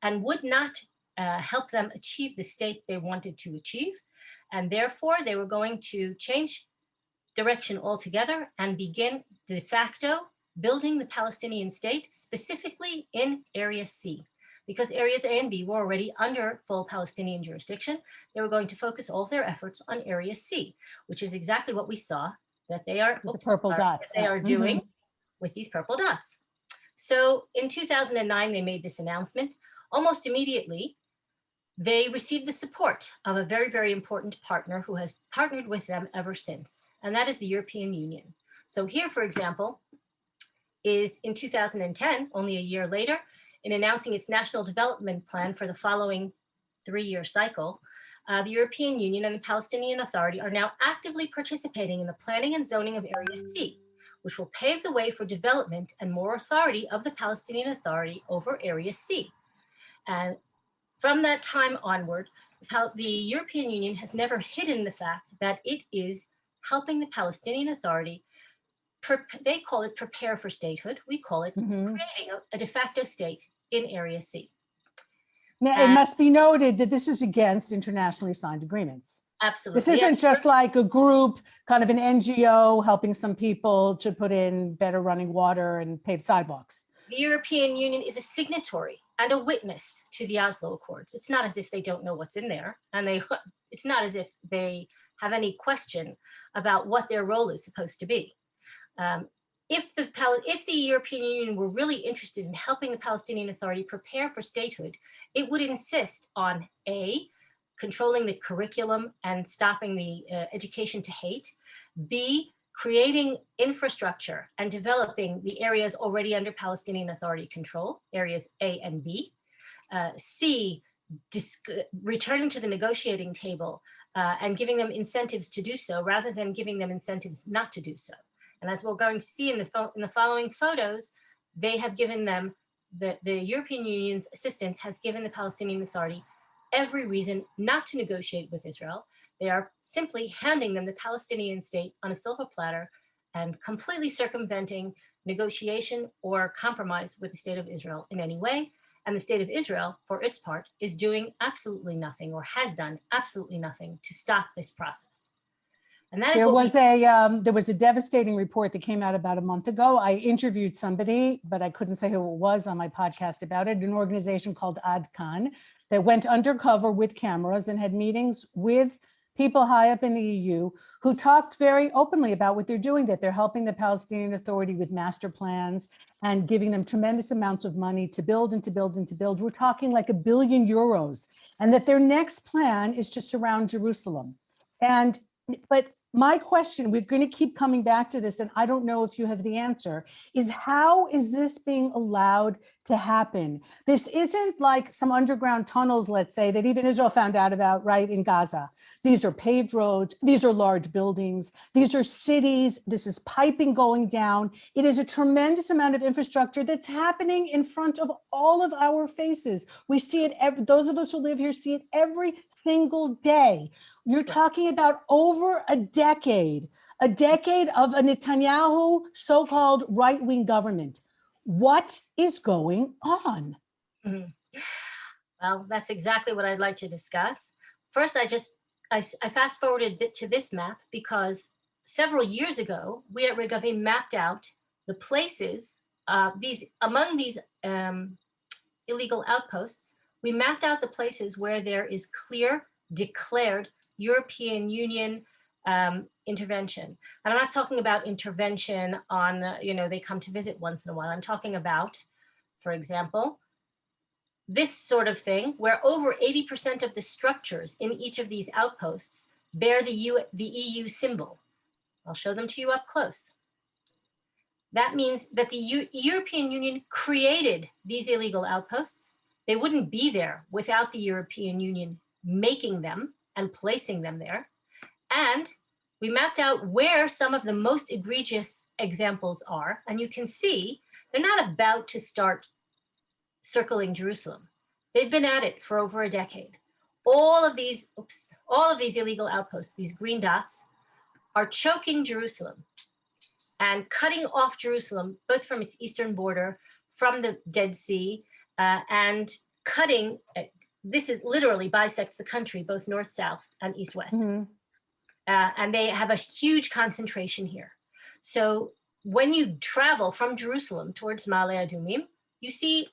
and would not help them achieve the state they wanted to achieve. And therefore, they were going to change direction altogether and begin de facto building the Palestinian state, specifically in Area C. Because areas A and B were already under full Palestinian jurisdiction, they were going to focus all of their efforts on Area C, which is exactly what we saw that they are, the purple dots. They are doing with these purple dots. So in 2009, they made this announcement. Almost immediately, they received the support of a very, very important partner who has partnered with them ever since, and that is the European Union. So here, for example, is in 2010, only a year later, in announcing its national development plan for the following 3-year cycle, the European Union and the Palestinian Authority are now actively participating in the planning and zoning of Area C, which will pave the way for development and more authority of the Palestinian Authority over Area C. And from that time onward, the European Union has never hidden the fact that it is helping the Palestinian Authority. They call it prepare for statehood. We call it creating a de facto state in Area C. Now, it must be noted that this is against internationally signed agreements. Absolutely. This isn't just like a group, kind of an NGO helping some people to put in better running water and paved sidewalks. The European Union is a signatory and a witness to the Oslo Accords. It's not as if they don't know what's in there, and it's not as if they have any question about what their role is supposed to be. If the European Union were really interested in helping the Palestinian Authority prepare for statehood, it would insist on A, controlling the curriculum and stopping the education to hate, B, creating infrastructure and developing the areas already under Palestinian Authority control, areas A and B, C, returning to the negotiating table and giving them incentives to do so rather than giving them incentives not to do so. And as we're going to see in the following photos, they have given them, the European Union's assistance has given the Palestinian Authority every reason not to negotiate with Israel. They are simply handing them the Palestinian state on a silver platter and completely circumventing negotiation or compromise with the state of Israel in any way. And the state of Israel, for its part, is doing absolutely nothing or has done absolutely nothing to stop this process. And that is there was a devastating report that came out about a month ago. I interviewed somebody, but I couldn't say who it was on my podcast about it, an organization called Kahn that went undercover with cameras and had meetings with people high up in the EU who talked very openly about what they're doing, that they're helping the Palestinian Authority with master plans and giving them tremendous amounts of money to build and to build and to build. We're talking like €1 billion, and that their next plan is to surround Jerusalem. But my question, we're going to keep coming back to this, and I don't know if you have the answer, is how is this being allowed to happen? This isn't like some underground tunnels, let's say, that even Israel found out about, right, in Gaza. These are paved roads. These are large buildings. These are cities. This is piping going down. It is a tremendous amount of infrastructure that's happening in front of all of our faces. We see it, those of us who live here see it every single day. You're talking about over a decade of a Netanyahu so-called right-wing government. What is going on? Well, that's exactly what I'd like to discuss. First, I fast forwarded to this map because several years ago, we at Regavim mapped out the places, among these illegal outposts, we mapped out the places where there is clear, declared European Union intervention. And I'm not talking about intervention on, they come to visit once in a while. I'm talking about, for example, this sort of thing where over 80% of the structures in each of these outposts bear the EU symbol. I'll show them to you up close. That means that the European Union created these illegal outposts. They wouldn't be there without the European Union making them and placing them there. And we mapped out where some of the most egregious examples are. And you can see they're not about to start circling Jerusalem. They've been at it for over a decade. All of these illegal outposts, these green dots, are choking Jerusalem and cutting off Jerusalem, both from its eastern border, from the Dead Sea, and cutting, this is literally bisects the country, both north, south, and east, west. Mm-hmm. And they have a huge concentration here. So when you travel from Jerusalem towards Ma'ale Adumim, you see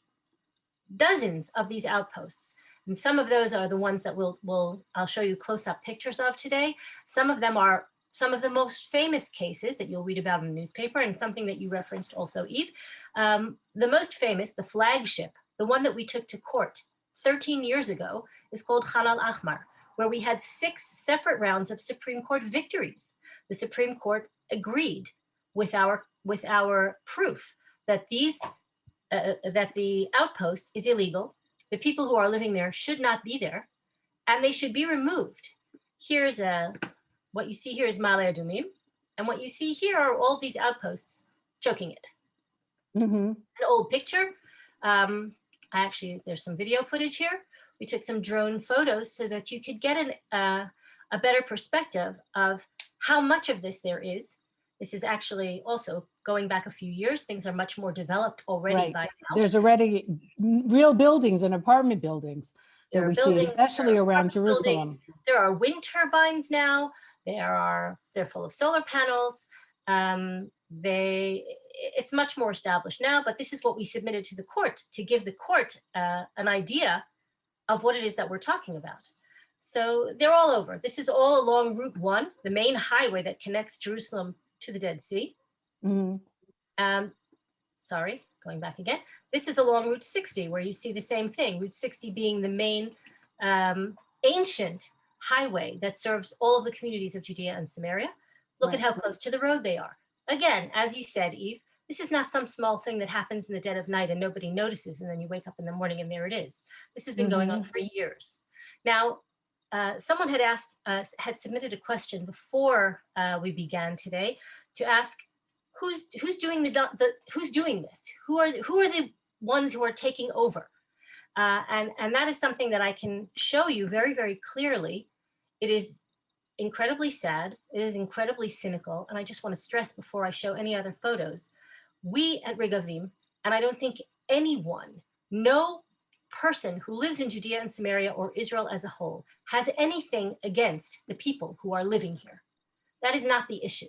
dozens of these outposts. And some of those are the ones that I'll show you close-up pictures of today. Some of them are some of the most famous cases that you'll read about in the newspaper, and something that you referenced also, Eve. The most famous, the flagship, the one that we took to court 13 years ago, is called Khan al-Ahmar, where we had 6 separate rounds of Supreme Court victories. The Supreme Court agreed with our proof that that the outpost is illegal. The people who are living there should not be there, and they should be removed. Here's what you see here is Ma'ale Adumim, and what you see here are all these outposts choking it. Mm-hmm. An old picture. there's some video footage here. We took some drone photos so that you could get a better perspective of how much of this there is. This is actually also going back a few years. Things are much more developed already by now. There's already real buildings and apartment buildings that we see, especially around Jerusalem. There are wind turbines now. They're full of solar panels. It's much more established now, but this is what we submitted to the court to give the court an idea of what it is that we're talking about. So they're all over. This is all along Route 1, the main highway that connects Jerusalem to the Dead Sea. Sorry, going back again. This is along Route 60, where you see the same thing, Route 60 being the main ancient highway that serves all of the communities of Judea and Samaria. Look at how close to the road they are. Again, as you said, Eve, this is not some small thing that happens in the dead of night and nobody notices, and then you wake up in the morning and there it is. This has been going on for years. Now, someone had submitted a question before we began today to ask who's doing who's doing this? Who are the ones who are taking over? And that is something that I can show you very, very clearly. It is incredibly sad. It is incredibly cynical. And I just want to stress before I show any other photos, we at Regavim, and I don't think anyone, no person who lives in Judea and Samaria or Israel as a whole has anything against the people who are living here. That is not the issue.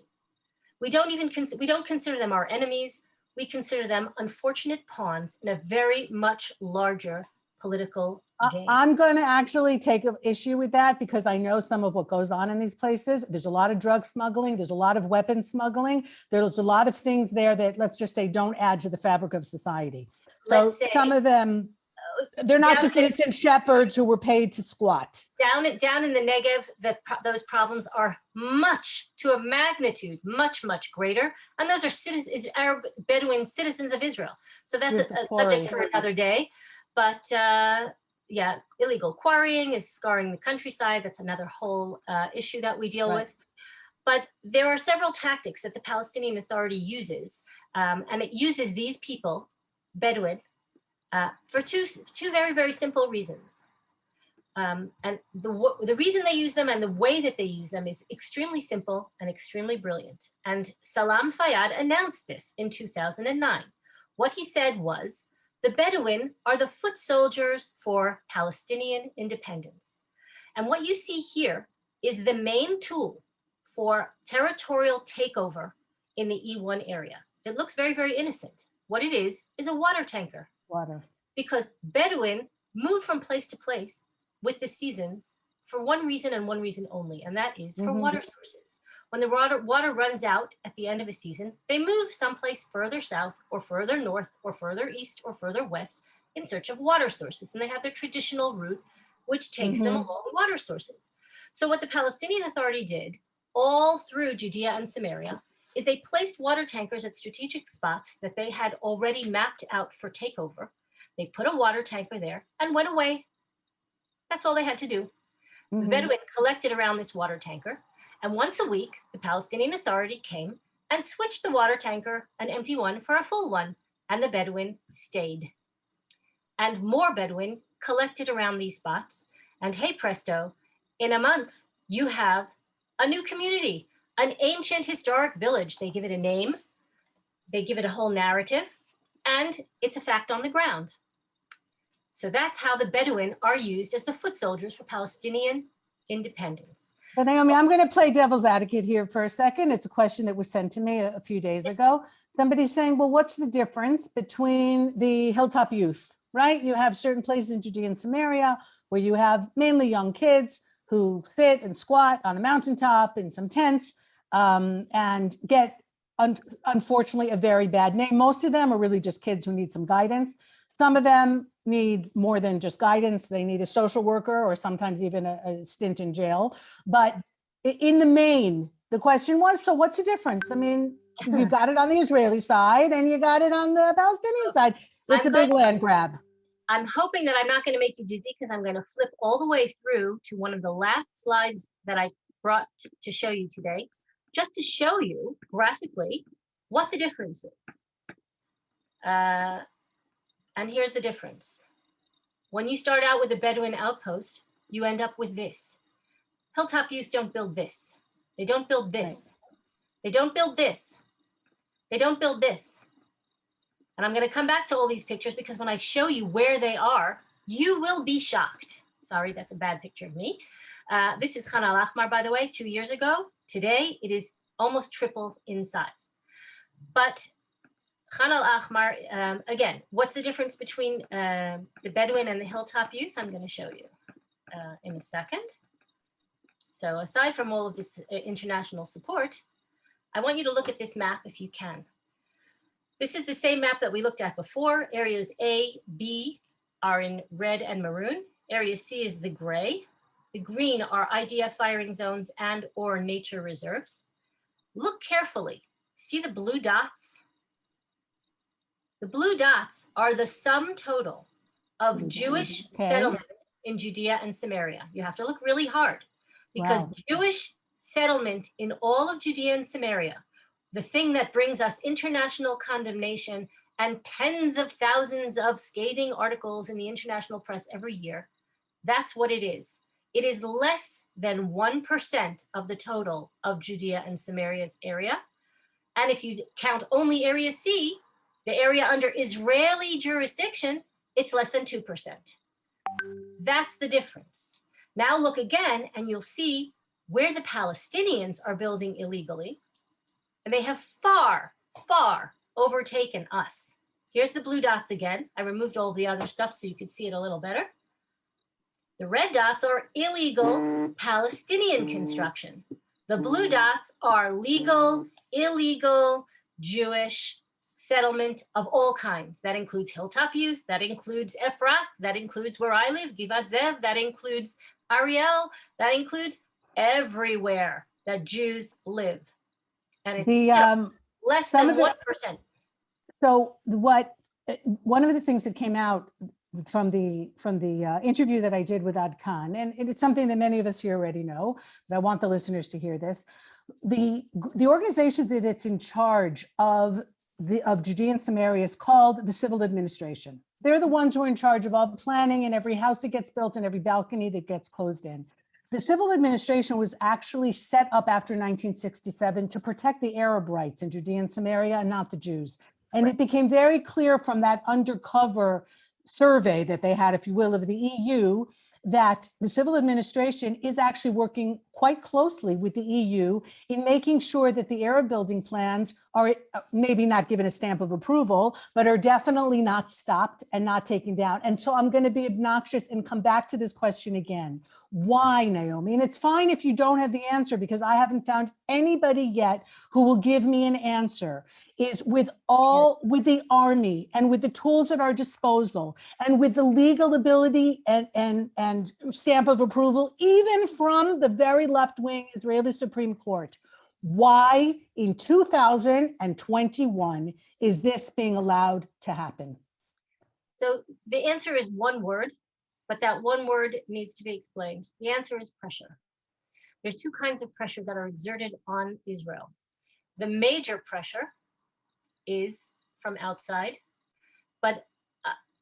We don't consider them our enemies. We consider them unfortunate pawns in a very much larger political game. I'm going to actually take an issue with that because I know some of what goes on in these places. There's a lot of drug smuggling. There's a lot of weapon smuggling. There's a lot of things there that, let's just say, don't add to the fabric of society. So some of them, they're not just innocent shepherds who were paid to squat. Down in the Negev, those problems are to a magnitude much, much greater. And those are Arab Bedouin citizens of Israel. So that's a subject for another day. But yeah, illegal quarrying is scarring the countryside. That's another whole issue that we deal with. But there are several tactics that the Palestinian Authority uses. And it uses these people, Bedouin, for two very, very simple reasons. And the reason they use them and the way that they use them is extremely simple and extremely brilliant. And Salam Fayyad announced this in 2009. What he said was, the Bedouin are the foot soldiers for Palestinian independence. And what you see here is the main tool for territorial takeover in the E1 area. It looks very, very innocent. What it is a water tanker. Water. Because Bedouin move from place to place with the seasons for one reason and one reason only, and that is for water sources. When the water runs out at the end of a season, they move someplace further south or further north or further east or further west in search of water sources. And they have their traditional route, which takes them along water sources. So what the Palestinian Authority did all through Judea and Samaria is they placed water tankers at strategic spots that they had already mapped out for takeover. They put a water tanker there and went away. That's all they had to do. The Bedouin collected around this water tanker. And once a week, the Palestinian Authority came and switched the water tanker, an empty one, for a full one. And the Bedouin stayed. And more Bedouin collected around these spots. And hey presto, in a month, you have a new community, an ancient historic village. They give it a name. They give it a whole narrative. And it's a fact on the ground. So that's how the Bedouin are used as the foot soldiers for Palestinian independence. But Naomi, I'm going to play devil's advocate here for a second. It's a question that was sent to me a few days ago. Somebody's saying, well, what's the difference between the hilltop youth, right? You have certain places in Judea and Samaria where you have mainly young kids who sit and squat on a mountaintop in some tents and get, unfortunately, a very bad name. Most of them are really just kids who need some guidance. Some of them need more than just guidance. They need a social worker or sometimes even a stint in jail. But in the main, the question was, so what's the difference? I mean, you got it on the Israeli side and you got it on the Palestinian side. It's a big land grab. I'm hoping that I'm not going to make you dizzy because I'm going to flip all the way through to one of the last slides that I brought to show you today, just to show you graphically what the difference is. And here's the difference. when you start out with a Bedouin outpost, you end up with this. Hilltop youth don't build this. They don't build this. They don't build this. They don't build this. And I'm going to come back to all these pictures because when I show you where they are, you will be shocked. Sorry, that's a bad picture of me. This is Khan al-Ahmar, by the way, 2 years ago. Today, it is almost tripled in size. But Khan al-Ahmar, again, what's the difference between the Bedouin and the hilltop youth? I'm going to show you in a second. So aside from all of this international support, I want you to look at this map if you can. This is the same map that we looked at before. Areas A, B are in red and maroon. Area C is the gray. The green are IDF firing zones and or nature reserves. Look carefully. See the blue dots? The blue dots are the sum total of Jewish settlement in Judea and Samaria. You have to look really hard because Jewish settlement in all of Judea and Samaria, the thing that brings us international condemnation and tens of thousands of scathing articles in the international press every year, that's what it is. It is less than 1% of the total of Judea and Samaria's area. And if you count only area C, the area under Israeli jurisdiction, it's less than 2%. That's the difference. Now look again and you'll see where the Palestinians are building illegally. And they have far, far overtaken us. Here's the blue dots again. I removed all the other stuff so you could see it a little better. The red dots are illegal Palestinian construction. The blue dots are legal, illegal Jewish settlement of all kinds. That includes Hilltop Youth, that includes Efrat, that includes where I live, Givat Zev, that includes Ariel, that includes everywhere that Jews live. And it's still less than 1%. So one of the things that came out from the interview that I did with Kahn, and it's something that many of us here already know, but I want the listeners to hear this. The organization that it's in charge of Judea and Samaria is called the Civil Administration. They're the ones who are in charge of all the planning and every house that gets built and every balcony that gets closed in. The Civil Administration was actually set up after 1967 to protect the Arab rights in Judea and Samaria and not the Jews. And it became very clear from that undercover survey that they had, if you will, of the EU, that the civil administration is actually working quite closely with the EU in making sure that the Arab building plans are maybe not given a stamp of approval, but are definitely not stopped and not taken down. And so I'm going to be obnoxious and come back to this question again. Why, Naomi? And it's fine if you don't have the answer, because I haven't found anybody yet who will give me an answer. Is with the army and with the tools at our disposal and with the legal ability and stamp of approval, even from the very left-wing Israeli Supreme Court, why in 2021 is this being allowed to happen? So the answer is one word, but that one word needs to be explained. The answer is pressure. There's two kinds of pressure that are exerted on Israel. The major pressure is from outside, but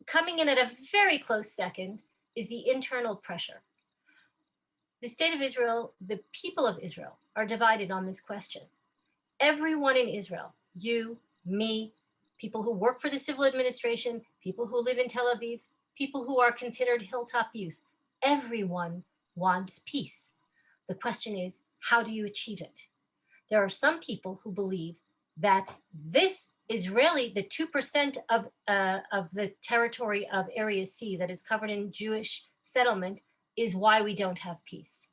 coming in at a very close second is the internal pressure. The state of Israel, the people of Israel, are divided on this question. Everyone in Israel, you, me, people who work for the civil administration, people who live in Tel Aviv, people who are considered hilltop youth, everyone wants peace. The question is, how do you achieve it? There are some people who believe that this Israeli, the 2% of the territory of Area C that is covered in Jewish settlement, is why we don't have peace.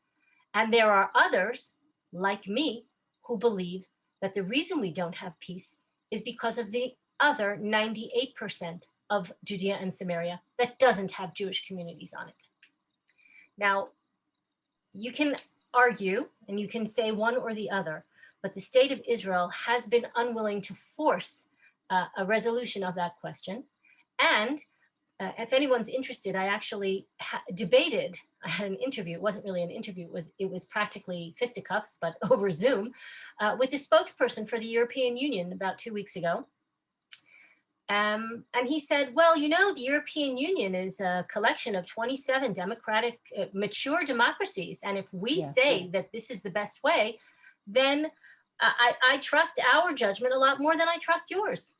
And there are others, like me, who believe that the reason we don't have peace is because of the other 98% of Judea and Samaria that doesn't have Jewish communities on it. Now, you can argue and you can say one or the other, but the state of Israel has been unwilling to force a resolution of that question. And if anyone's interested, I actually debated, I had an interview, it wasn't really an interview, it was practically fisticuffs, but over Zoom, with the spokesperson for the European Union about 2 weeks ago. And he said, well, you know, the European Union is a collection of 27 democratic, mature democracies. And if we say that this is the best way, then I trust our judgment a lot more than I trust yours.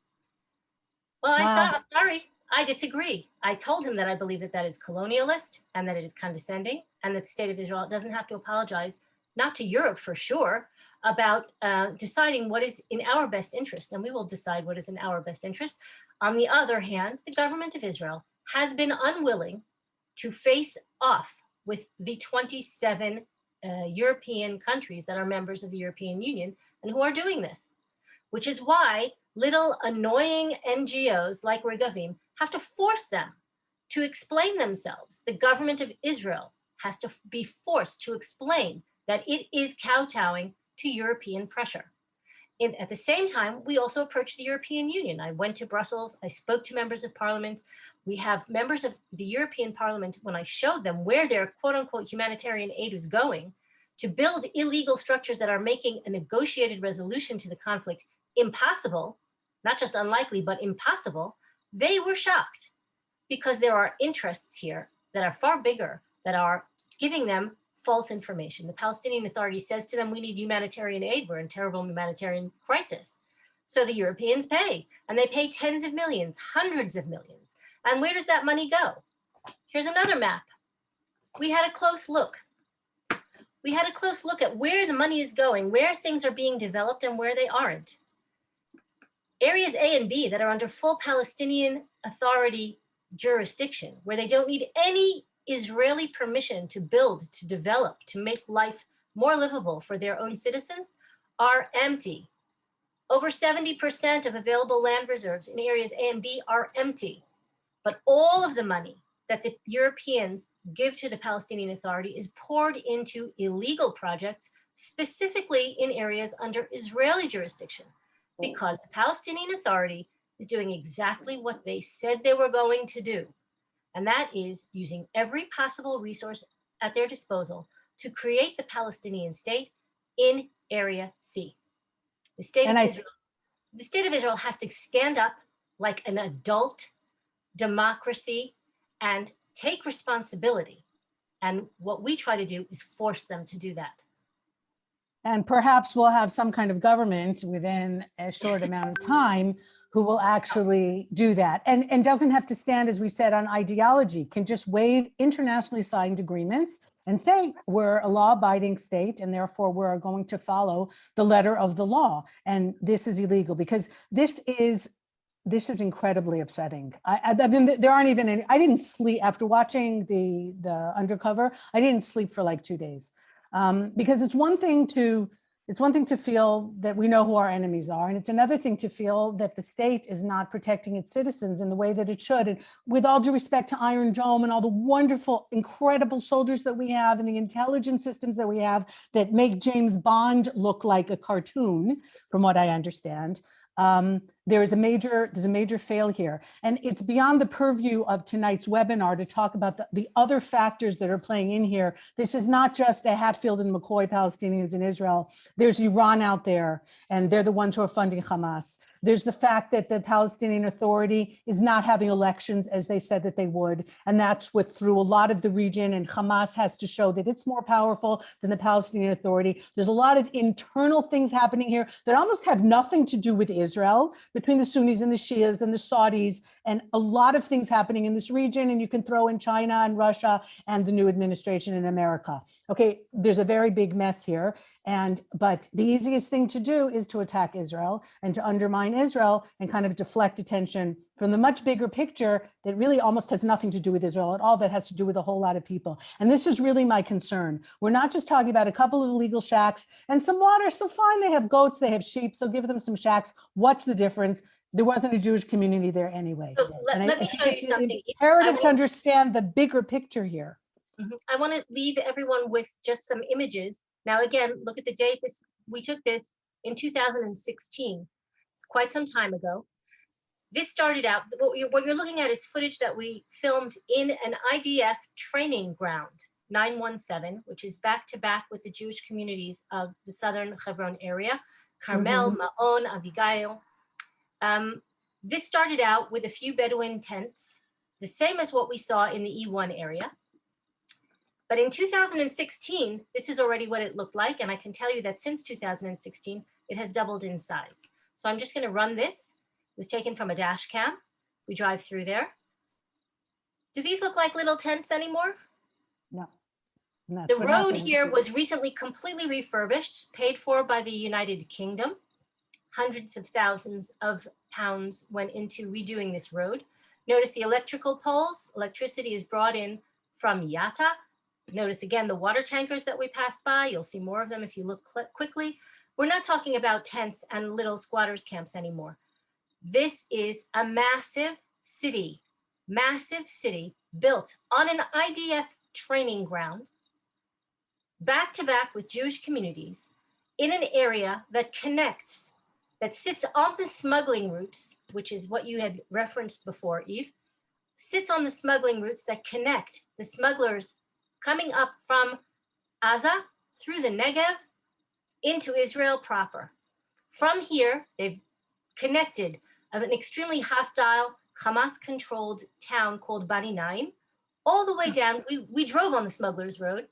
Well, I'm sorry, I disagree. I told him that I believe that that is colonialist and that it is condescending, and that the state of Israel doesn't have to apologize, not to Europe for sure, about deciding what is in our best interest, and we will decide what is in our best interest. On the other hand, the government of Israel has been unwilling to face off with the 27 European countries that are members of the European Union and who are doing this, which is why little annoying NGOs like Regavim have to force them to explain themselves. The government of Israel has to be forced to explain that it is kowtowing to European pressure. At the same time, we also approached the European Union. I went to Brussels, I spoke to members of parliament. We have members of the European Parliament, when I showed them where their quote unquote humanitarian aid was going to build illegal structures that are making a negotiated resolution to the conflict impossible, not just unlikely, but impossible, they were shocked, because there are interests here that are far bigger, that are giving them false information. The Palestinian Authority says to them, we need humanitarian aid. We're in terrible humanitarian crisis. So the Europeans pay, and they pay tens of millions, hundreds of millions. And where does that money go? Here's another map. We had a close look. We had a close look at where the money is going, where things are being developed and where they aren't. Areas A and B that are under full Palestinian Authority jurisdiction, where they don't need any Israeli permission to build, to develop, to make life more livable for their own citizens, are empty. Over 70% of available land reserves in areas A and B are empty. But all of the money that the Europeans give to the Palestinian Authority is poured into illegal projects, specifically in areas under Israeli jurisdiction, because the Palestinian Authority is doing exactly what they said they were going to do. And that is using every possible resource at their disposal to create the Palestinian state in Area C. The state of Israel has to stand up like an adult democracy and take responsibility. And what we try to do is force them to do that. And perhaps we'll have some kind of government within a short amount of time who will actually do that. And doesn't have to stand, as we said, on ideology, can just waive internationally signed agreements and say, we're a law-abiding state, and therefore we're going to follow the letter of the law. And this is illegal, because this is incredibly upsetting. I mean, there aren't even any, I didn't sleep after watching the Undercover. I didn't sleep for like 2 days. Because it's one thing to feel that we know who our enemies are, and it's another thing to feel that the state is not protecting its citizens in the way that it should. And with all due respect to Iron Dome and all the wonderful, incredible soldiers that we have and the intelligence systems that we have that make James Bond look like a cartoon, from what I understand, there's a major fail here. And it's beyond the purview of tonight's webinar to talk about the other factors that are playing in here. This is not just a Hatfield and McCoy Palestinians in Israel. There's Iran out there, and they're the ones who are funding Hamas. There's the fact that the Palestinian Authority is not having elections as they said that they would. And that's through a lot of the region, and Hamas has to show that it's more powerful than the Palestinian Authority. There's a lot of internal things happening here that almost have nothing to do with Israel, between the Sunnis and the Shias and the Saudis, and a lot of things happening in this region. And you can throw in China and Russia and the new administration in America. Okay, there's a very big mess here. But the easiest thing to do is to attack Israel and to undermine Israel and kind of deflect attention from the much bigger picture that really almost has nothing to do with Israel at all, that has to do with a whole lot of people. And this is really my concern. We're not just talking about a couple of illegal shacks and some water, so fine, they have goats, they have sheep, so give them some shacks. What's the difference? There wasn't a Jewish community there anyway. So let me show you something. Imperative to understand the bigger picture here. I want to leave everyone with just some images. Now, again, look at the date. We took this in 2016. It's quite some time ago. This started out, what you're looking at is footage that we filmed in an IDF training ground, 917, which is back to back with the Jewish communities of the southern Hebron area, Carmel, Maon, Abigail. This started out with a few Bedouin tents, the same as what we saw in the E1 area. But in 2016, this is already what it looked like. And I can tell you that since 2016, it has doubled in size. So I'm just going to run this. It was taken from a dash cam. We drive through there. Do these look like little tents anymore? No. The road here was recently completely refurbished, paid for by the United Kingdom. Hundreds of thousands of pounds went into redoing this road. Notice the electrical poles. Electricity is brought in from Yatta. Notice again the water tankers that we passed by. You'll see more of them if you look quickly. We're not talking about tents and little squatters camps anymore. This is a massive city built on an IDF training ground, back to back with Jewish communities in an area that connects, that sits on the smuggling routes, which is what you had referenced before, Eve, sits on the smuggling routes that connect the smugglers coming up from Gaza through the Negev into Israel proper. From here, they've connected an extremely hostile Hamas-controlled town called Bani Naim, all the way down. We drove on the smugglers' road.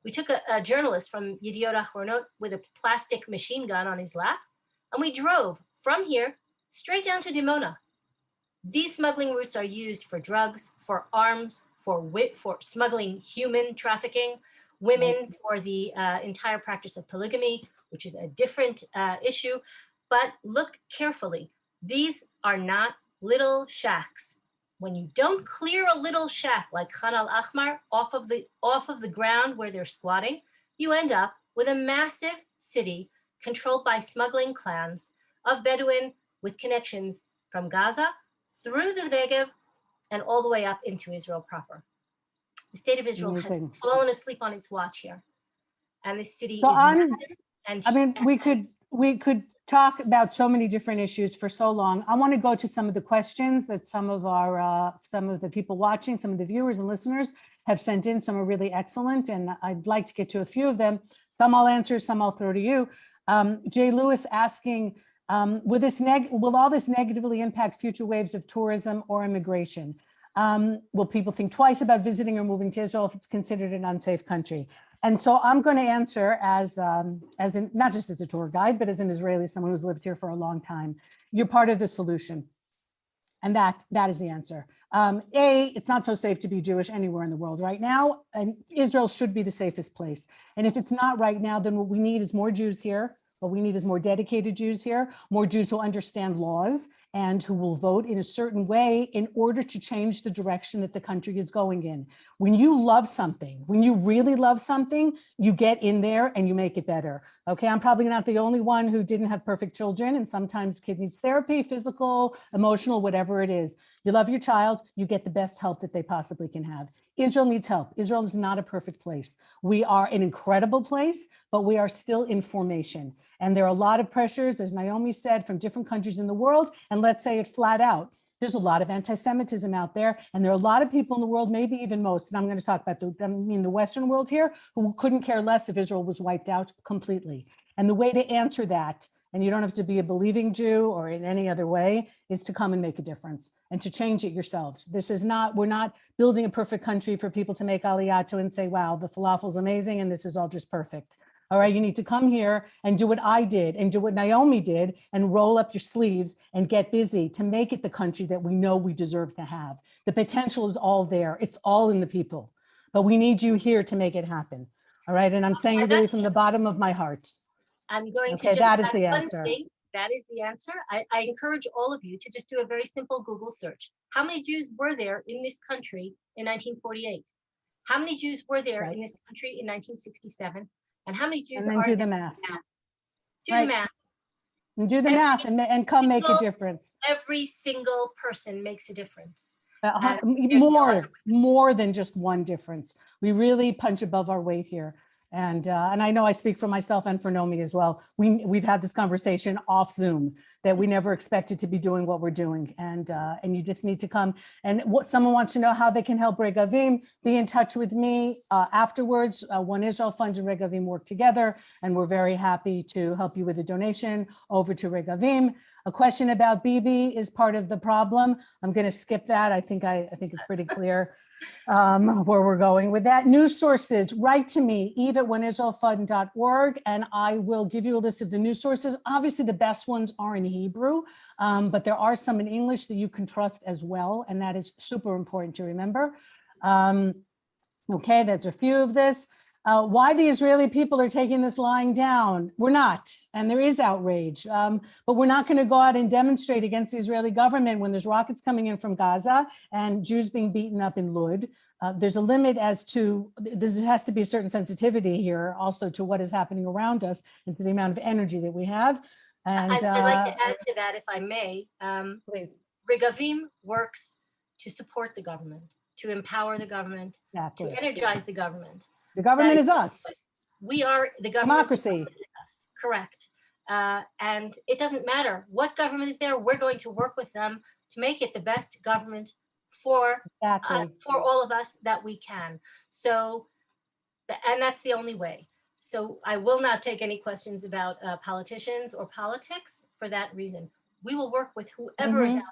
We took a journalist from Yediot Ahronot with a plastic machine gun on his lap, and we drove from here straight down to Dimona. These smuggling routes are used for drugs, for arms, for smuggling human trafficking, women for the entire practice of polygamy, which is a different issue. But look carefully. These are not little shacks. When you don't clear a little shack like Khan al-Ahmar off of the ground where they're squatting, you end up with a massive city controlled by smuggling clans of Bedouin with connections from Gaza through the Negev and all the way up into Israel proper. The state of Israel has fallen asleep on its watch here. And this city is massive. And I mean, we could talk about so many different issues for so long. I want to go to some of the questions that some of the people watching, some of the viewers and listeners have sent in. Some are really excellent, and I'd like to get to a few of them. Some I'll answer, some I'll throw to you. Jay Lewis asking, will all this negatively impact future waves of tourism or immigration? Will people think twice about visiting or moving to Israel if it's considered an unsafe country? And so I'm going to answer as not just as a tour guide, but as an Israeli, someone who's lived here for a long time. You're part of the solution. And that is the answer. It's not so safe to be Jewish anywhere in the world right now. And Israel should be the safest place. And if it's not right now, then what we need is more Jews here. What we need is more dedicated Jews here, more Jews who understand laws and who will vote in a certain way in order to change the direction that the country is going in. When you love something, when you really love something, you get in there and you make it better. Okay, I'm probably not the only one who didn't have perfect children, and sometimes kids need therapy, physical, emotional, whatever it is. You love your child, you get the best help that they possibly can have. Israel needs help. Israel is not a perfect place. We are an incredible place, but we are still in formation. And there are a lot of pressures, as Naomi said, from different countries in the world. And let's say it flat out. There's a lot of anti-Semitism out there. And there are a lot of people in the world, maybe even most, and I'm going to talk about the Western world here, who couldn't care less if Israel was wiped out completely. And the way to answer that, and you don't have to be a believing Jew or in any other way, is to come and make a difference and to change it yourselves. We're not building a perfect country for people to make aliyah to and say, wow, the falafel is amazing and this is all just perfect. All right, you need to come here and do what I did and do what Naomi did and roll up your sleeves and get busy to make it the country that we know we deserve to have. The potential is all there. It's all in the people, but we need you here to make it happen. All right, and I'm saying it really from the bottom of my heart. I'm going to just that is the answer. That is the answer. I encourage all of you to just do a very simple Google search. How many Jews were there in this country in 1948? How many Jews were there in this country in 1967? And how many Jews are do the math. Now? Do the math. And do the math and come make a difference. Every single person makes a difference. More than just one difference. We really punch above our weight here. And I know I speak for myself and for Naomi as well. We've had this conversation off Zoom that we never expected to be doing what we're doing. And you just need to come. And what someone wants to know how they can help Regavim, be in touch with me afterwards. One Israel Fund and Regavim work together, and we're very happy to help you with a donation over to Regavim. A question about Bibi is part of the problem. I'm going to skip that. I think it's pretty clear where we're going with that. News sources, write to me, eve@oneisraelfund.org, and I will give you a list of the news sources. Obviously, the best ones are in Hebrew, but there are some in English that you can trust as well, and that is super important to remember. Okay, that's a few of this. Why the Israeli people are taking this lying down. We're not, and there is outrage, but we're not going to go out and demonstrate against the Israeli government when there's rockets coming in from Gaza and Jews being beaten up in Lud. There's a limit as to, there has to be a certain sensitivity here also to what is happening around us and to the amount of energy that we have. And I'd like to add to that, if I may. Please. Regavim works to support the government, to empower the government, Exactly. to energize the government. The government is us. We are the government. Democracy. Is us. Correct. And it doesn't matter what government is there. We're going to work with them to make it the best government for all of us that we can. So, and that's the only way. So I will not take any questions about politicians or politics for that reason. We will work with whoever is out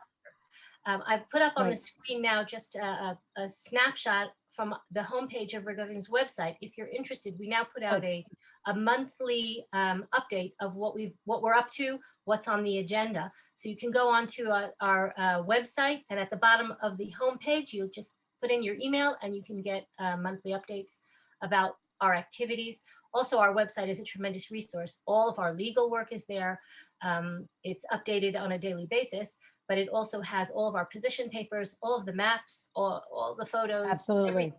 there. I've put up on the screen now just a snapshot from the homepage of Regavim's website. If you're interested, we now put out a monthly update of what we're up to, what's on the agenda. So you can go onto our website, and at the bottom of the homepage, you'll just put in your email and you can get monthly updates about our activities. Also, our website is a tremendous resource. All of our legal work is there. It's updated on a daily basis, but it also has all of our position papers, all of the maps, all the photos. Absolutely.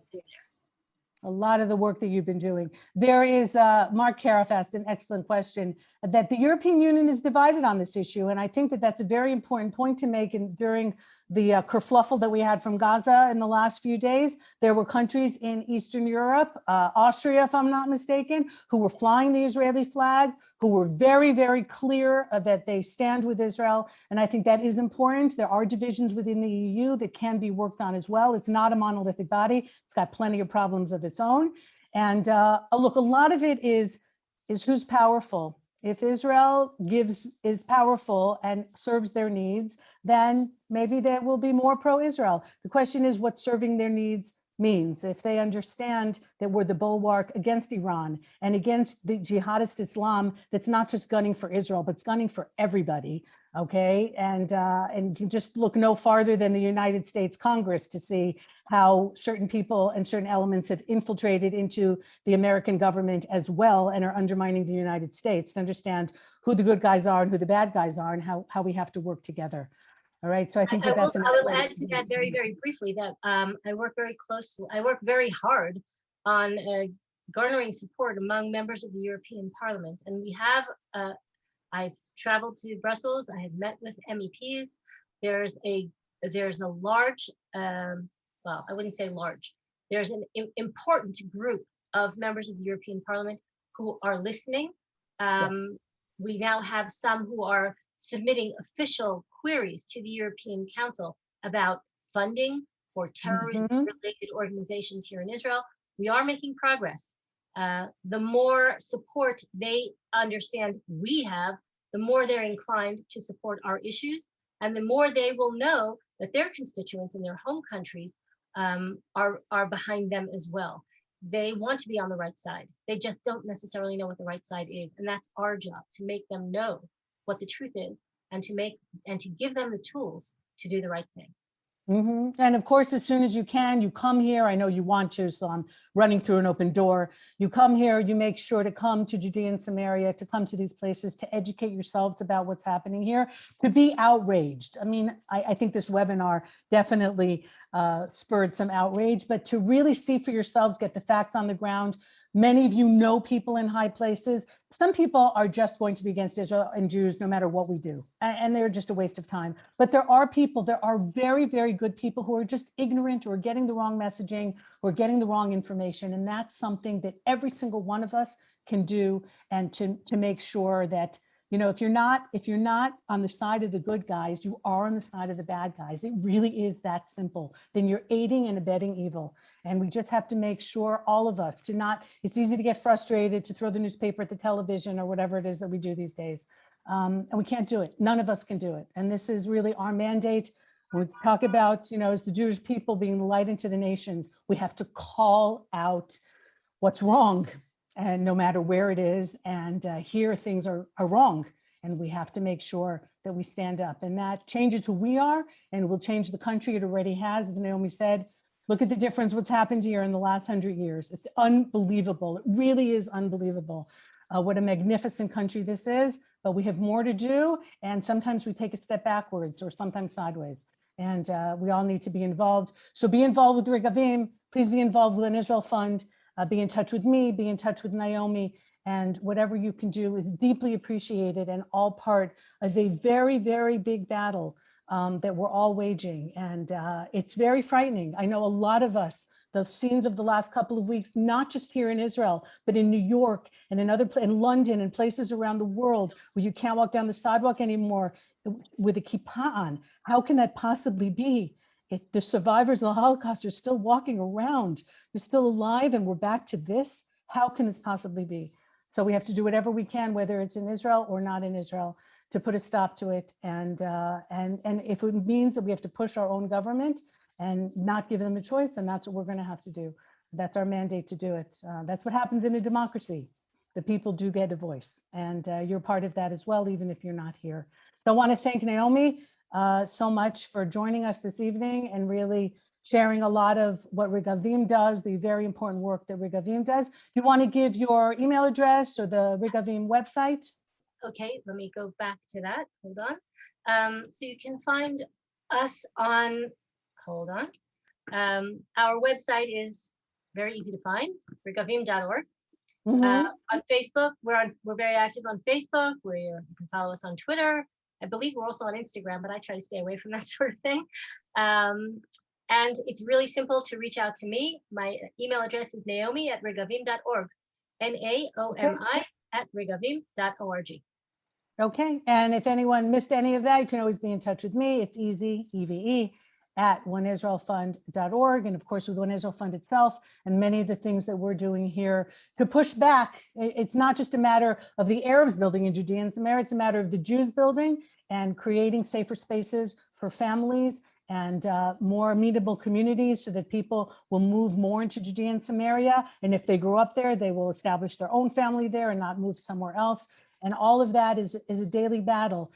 A lot of the work that you've been doing. There is, Mark Cariff asked an excellent question, that the European Union is divided on this issue. And I think that that's a very important point to make. And during the kerfluffle that we had from Gaza in the last few days, there were countries in Eastern Europe, Austria, if I'm not mistaken, who were flying the Israeli flag, who were very, very clear that they stand with Israel. And I think that is important. There are divisions within the EU that can be worked on as well. It's not a monolithic body. It's got plenty of problems of its own. And look, a lot of it is who's powerful. If Israel is powerful and serves their needs, then maybe there will be more pro-Israel. The question is what serving their needs means. If they understand that we're the bulwark against Iran and against the jihadist Islam that's not just gunning for Israel, but it's gunning for everybody, okay? And you just look no farther than the United States Congress to see how certain people and certain elements have infiltrated into the American government as well and are undermining the United States, to understand who the good guys are and who the bad guys are and how we have to work together. All right, so I think I will add to that very, very briefly that I work very hard on garnering support among members of the European Parliament. And we have, I've traveled to Brussels, I have met with MEPs. There's a large, well, I wouldn't say large, there's an important group of members of the European Parliament who are listening. We now have some who are submitting official queries to the European Council about funding for terrorist-related organizations here in Israel. We are making progress. The more support they understand we have, the more they're inclined to support our issues, and the more they will know that their constituents in their home countries are behind them as well. They want to be on the right side. They just don't necessarily know what the right side is, and that's our job, to make them know what the truth is, and to give them the tools to do the right thing. And of course, as soon as you can, you come here. I know you want to, so I'm running through an open door. You come here, you make sure to come to Judea and Samaria, to come to these places, to educate yourselves about what's happening here, to be outraged. I mean, I think this webinar definitely spurred some outrage, but to really see for yourselves, get the facts on the ground. Many of you know people in high places. Some people are just going to be against Israel and Jews no matter what we do. And they're just a waste of time. But there are people, there are very, very good people who are just ignorant or getting the wrong messaging or getting the wrong information. And that's something that every single one of us can do, and to make sure that You know, if you're not on the side of the good guys, you are on the side of the bad guys. It really is that simple. Then you're aiding and abetting evil. And we just have to make sure, all of us, to not, it's easy to get frustrated, to throw the newspaper at the television or whatever it is that we do these days. And we can't do it. None of us can do it. And this is really our mandate. When we talk about, you know, as the Jewish people being the light into the nations, we have to call out what's wrong, and no matter where it is. And here things are wrong. And we have to make sure that we stand up. And that changes who we are and will change the country. It already has, as Naomi said. Look at the difference what's happened here in the last 100 years. It's unbelievable. It really is unbelievable. What a magnificent country this is. But we have more to do. And sometimes we take a step backwards or sometimes sideways. And we all need to be involved. So be involved with Regavim. Please be involved with an Israel Fund. Be in touch with me, be in touch with Naomi, and whatever you can do is deeply appreciated and all part of a very, very big battle that we're all waging. And it's very frightening. I know a lot of us, the scenes of the last couple of weeks, not just here in Israel, but in New York and in London and places around the world where you can't walk down the sidewalk anymore with a kippah on. How can that possibly be? The survivors of the Holocaust are still walking around, they're still alive, and we're back to this. How can this possibly be? So we have to do whatever we can, whether it's in Israel or not in Israel, to put a stop to it. And if it means that we have to push our own government and not give them a choice, then that's what we're going to have to do. That's our mandate to do it. That's what happens in a democracy. The people do get a voice, and you're part of that as well, even if you're not here. So I want to thank Naomi so much for joining us this evening and really sharing a lot of what Regavim does, the very important work that Regavim does. You want to give your email address or the Regavim website? Okay, let me go back to that. Hold on. So you can find us on, hold on. Our website is very easy to find, regavim.org. On Facebook, we're very active on Facebook. You can follow us on Twitter. I believe we're also on Instagram, but I try to stay away from that sort of thing. And it's really simple to reach out to me. My email address is naomi@regavim.org, naomi@regavim.org. Okay, and if anyone missed any of that, you can always be in touch with me. It's easy, EVE, at oneisraelfund.org, and of course with One Israel Fund itself, and many of the things that we're doing here to push back. It's not just a matter of the Arabs building in Judea and Samaria, it's a matter of the Jews building and creating safer spaces for families and more amenable communities so that people will move more into Judea and Samaria. And if they grow up there, they will establish their own family there and not move somewhere else. And all of that is a daily battle.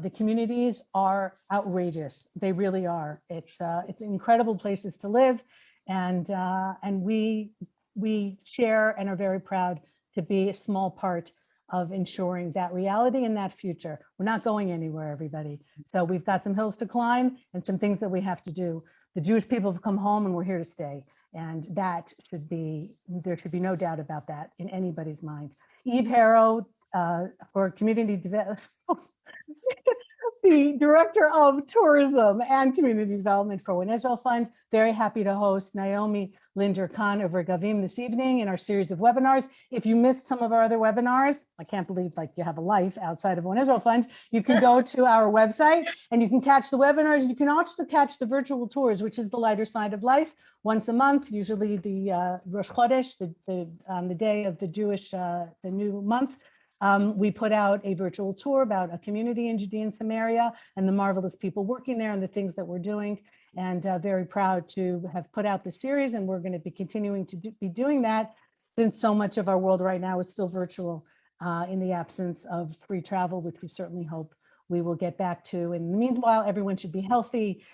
The communities are outrageous. They really are. It's incredible places to live. And we share and are very proud to be a small part of ensuring that reality and that future. We're not going anywhere, everybody. So we've got some hills to climb and some things that we have to do. The Jewish people have come home and we're here to stay. And that there should be no doubt about that in anybody's mind. Harow, for community development, the Director of Tourism and Community Development for One Israel Fund. Very happy to host Naomi, Linder, Kahn of Regavim this evening in our series of webinars. If you missed some of our other webinars, I can't believe you have a life outside of One Israel Fund, you can go to our website and you can catch the webinars. You can also catch the virtual tours, which is the lighter side of life, once a month, usually the Rosh Chodesh, the day of the Jewish, the new month. We put out a virtual tour about a community in Judea and Samaria and the marvelous people working there and the things that we're doing. And very proud to have put out this series, and we're going to be continuing to be doing that since so much of our world right now is still virtual in the absence of free travel, which we certainly hope we will get back to. And meanwhile, everyone should be healthy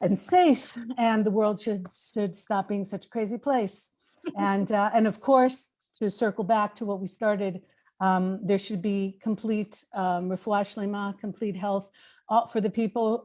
and safe, and the world should stop being such a crazy place. And of course, to circle back to what we started, there should be complete refuah shlema, complete health for the people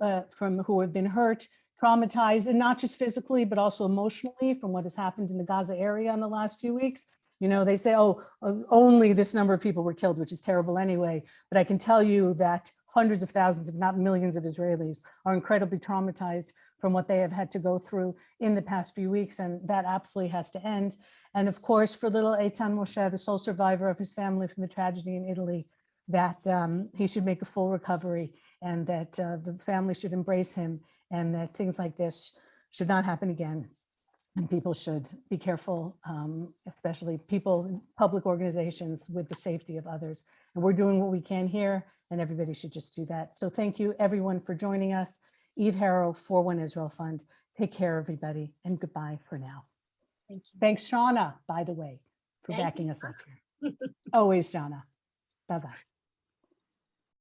who have been hurt, traumatized, and not just physically, but also emotionally from what has happened in the Gaza area in the last few weeks. You know, they say, oh, only this number of people were killed, which is terrible anyway. But I can tell you that hundreds of thousands, if not millions of Israelis are incredibly traumatized from what they have had to go through in the past few weeks. And that absolutely has to end. And of course, for little Eitan Moshe, the sole survivor of his family from the tragedy in Italy, that he should make a full recovery, and that the family should embrace him, and that things like this should not happen again. And people should be careful, especially people, public organizations, with the safety of others. And we're doing what we can here, and everybody should just do that. So thank you, everyone, for joining us. Eve Harow for One Israel Fund. Take care, everybody, and goodbye for now. Thank you. Thanks, Shauna, by the way, for Thank backing you. us up here. Always, Shauna. Bye-bye.